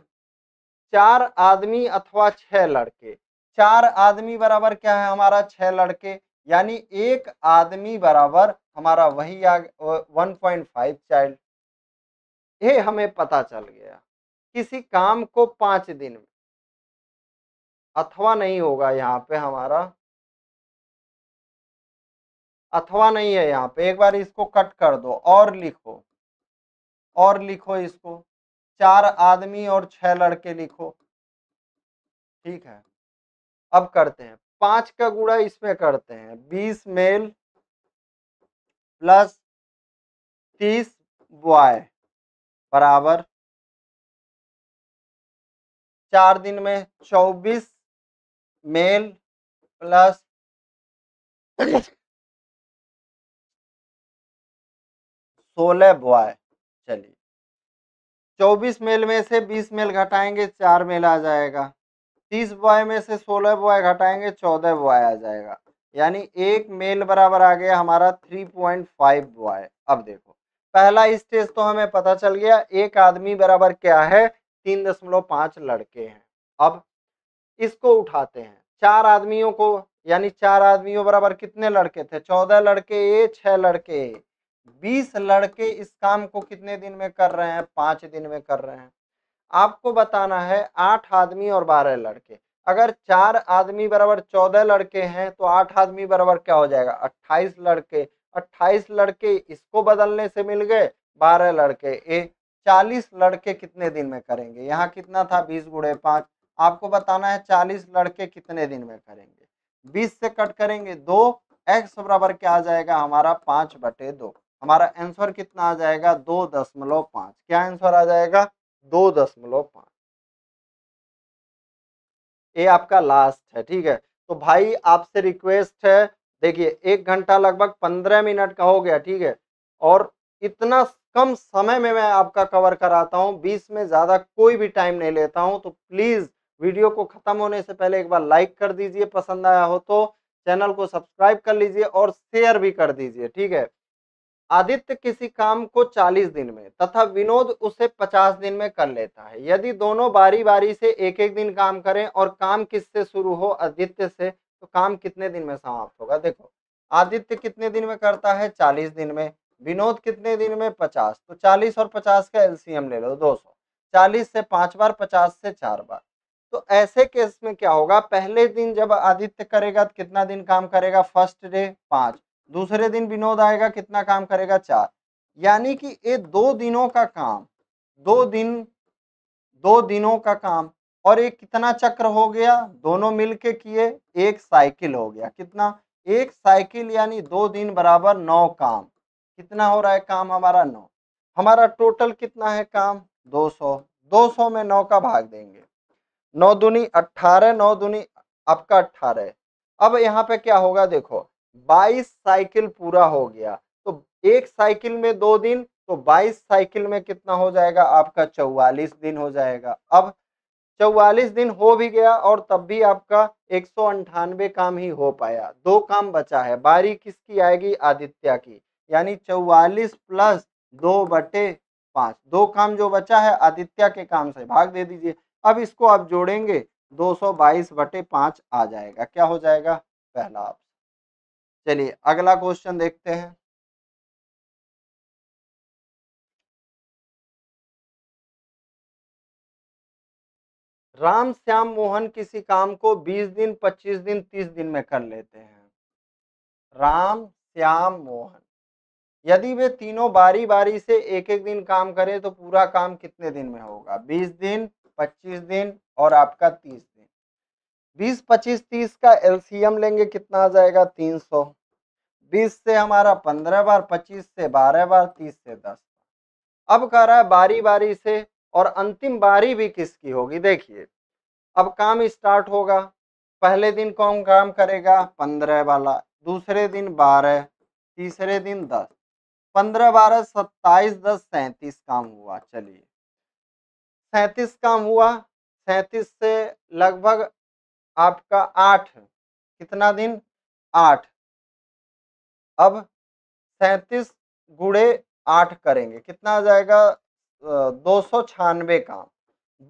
4 आदमी अथवा 6 लड़के, 4 आदमी बराबर क्या है हमारा 6 लड़के, यानी एक आदमी बराबर हमारा वही आ 1.5 चाइल्ड। ये हमें पता चल गया। किसी काम को 5 दिन में, अथवा नहीं होगा यहाँ पे हमारा, अथवा नहीं है यहाँ पे, एक बार इसको कट कर दो और लिखो, और लिखो इसको 4 आदमी और 6 लड़के लिखो। ठीक है, अब करते हैं 5 का गुणा इसमें करते हैं, 20 मेल प्लस 30 बॉय बराबर 4 दिन में 24 मेल प्लस 16 बॉय। चलिए 24 मेल में से 20 मेल घटाएंगे 4 मेल आ जाएगा, 30 बॉय में से 16 बॉय घटाएंगे 14 बॉय आ जाएगा, यानी एक मेल बराबर आ गया हमारा 3.5 बॉय। अब देखो पहला स्टेज तो हमें पता चल गया, एक आदमी बराबर क्या है 3.5 लड़के हैं। अब इसको उठाते हैं, 4 आदमियों को, यानी 4 आदमियों बराबर कितने लड़के थे 14 लड़के ए 6 लड़के ए, 20 लड़के इस काम को कितने दिन में कर रहे हैं 5 दिन में कर रहे हैं। आपको बताना है 8 आदमी और 12 लड़के, अगर 4 आदमी बराबर 14 लड़के हैं तो 8 आदमी बराबर क्या हो जाएगा 28 लड़के, 28 लड़के इसको बदलने से मिल गए 12 लड़के ए, 40 लड़के कितने दिन में करेंगे, यहाँ कितना था 20 गुणे 5, आपको बताना है 40 लड़के कितने दिन में करेंगे। 20 से कट करेंगे 2, x बराबर क्या आ जाएगा हमारा 5/2, हमारा आंसर कितना आ जाएगा 2.5। क्या आंसर आ जाएगा 2.5। ये आपका लास्ट है। ठीक है, तो भाई आपसे रिक्वेस्ट है, देखिए 1 घंटा लगभग 15 मिनट का हो गया। ठीक है, और इतना कम समय में मैं आपका कवर कराता हूँ, 20 में ज्यादा कोई भी टाइम नहीं लेता हूँ। तो प्लीज वीडियो को खत्म होने से पहले एक बार लाइक कर दीजिए, पसंद आया हो तो चैनल को सब्सक्राइब कर लीजिए और शेयर भी कर दीजिए। ठीक है, आदित्य किसी काम को 40 दिन में तथा विनोद उसे 50 दिन में कर लेता है। यदि दोनों बारी बारी से एक एक दिन काम करें और काम किससे शुरू हो आदित्य से, तो काम कितने दिन में समाप्त होगा। देखो आदित्य कितने दिन में करता है 40 दिन में, विनोद कितने दिन में 50, तो 40 और 50 का एलसीएम ले लो 200, 40 से 5 बार, 50 से 4 बार। तो ऐसे केस में क्या होगा, पहले दिन जब आदित्य करेगा तो कितना दिन काम करेगा, फर्स्ट डे 5, दूसरे दिन विनोद आएगा कितना काम करेगा 4, यानी कि ये 2 दिनों का काम, 2 दिनों का काम, और एक कितना चक्र हो गया, दोनों मिलके किए एक साइकिल हो गया। कितना, एक साइकिल, यानी 2 दिन बराबर 9 काम। कितना हो रहा है काम हमारा 9, हमारा टोटल कितना है काम 200, 200 में 9 का भाग देंगे, 9 दूनी 18, 9 दूनी आपका 18। अब यहाँ पे क्या होगा, देखो 22 साइकिल पूरा हो गया, तो एक साइकिल में 2 दिन, तो 22 साइकिल में कितना हो जाएगा आपका 44 दिन हो जाएगा। अब 44 दिन हो भी गया और तब भी आपका 198 काम ही हो पाया, 2 काम बचा है, बारी किसकी आएगी आदित्य की, यानी 44 प्लस 2/5, 2 काम जो बचा है आदित्य के काम से भाग दे दीजिए। अब इसको आप जोड़ेंगे 222/5 आ जाएगा, क्या हो जाएगा पहला ऑप्शन। चलिए अगला क्वेश्चन देखते हैं। राम श्याम मोहन किसी काम को 20 दिन 25 दिन 30 दिन में कर लेते हैं। राम श्याम मोहन, यदि वे तीनों बारी बारी से एक एक दिन काम करें तो पूरा काम कितने दिन में होगा, 20 दिन 25 दिन और आपका 30 दिन। 20 25 30 का एलसीएम लेंगे कितना आ जाएगा 300, 20 से हमारा 15 बार, 25 से 12 बार, 30 से 10। अब कह रहा है बारी बारी से, और अंतिम बारी भी किसकी होगी, देखिए अब काम स्टार्ट होगा, पहले दिन कौन काम करेगा 15 वाला, दूसरे दिन 12, तीसरे दिन 10, 15 12 27 10 37 काम हुआ। चलिए 37 काम हुआ, 37 से लगभग आपका 8, कितना दिन 8। अब 37 गुणे 8 करेंगे, कितना आ जाएगा 296 काम।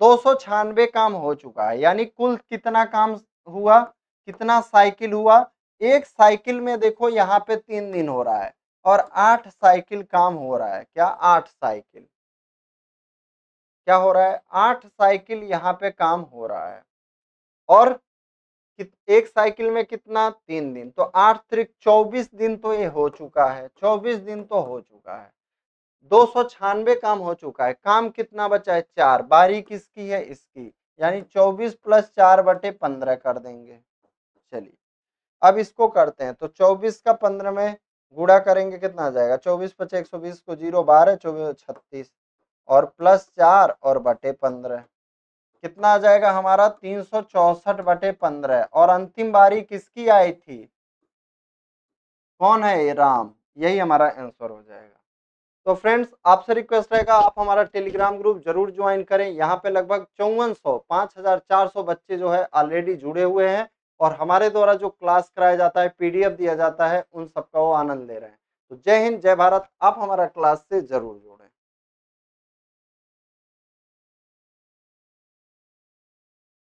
296 काम हो चुका है, यानी कुल कितना काम हुआ, कितना साइकिल हुआ। एक साइकिल में देखो यहाँ पे 3 दिन हो रहा है और 8 साइकिल काम हो रहा है। क्या 8 साइकिल क्या हो रहा है, 8 साइकिल यहाँ पे काम हो रहा है। और एक साइकिल में कितना 3 दिन, तो 8 त्रिक 24 दिन तो ये हो चुका है, 24 दिन तो हो चुका है। 296 काम हो चुका है, काम कितना बचा है 4। बारी किसकी है, इसकी, यानी 24 + 4/15 कर देंगे। चलिए अब इसको करते हैं, तो 24 का 15 में गुणा करेंगे, कितना आ जाएगा 24 × 5 120 को 0 12 24 36 और +4 और बटे 15, कितना आ जाएगा हमारा 364/15। और अंतिम बारी किसकी आई थी, कौन है ये, राम। यही हमारा आंसर हो जाएगा। तो फ्रेंड्स आपसे रिक्वेस्ट रहेगा, आप हमारा टेलीग्राम ग्रुप जरूर ज्वाइन करें। यहाँ पे लगभग 5400 बच्चे जो है ऑलरेडी जुड़े हुए हैं और हमारे द्वारा जो क्लास कराया जाता है, पीडीएफ दिया जाता है, उन सबका वो आनंद ले रहे हैं। तो जय हिंद, जय भारत। आप हमारा क्लास से जरूर जुड़ें।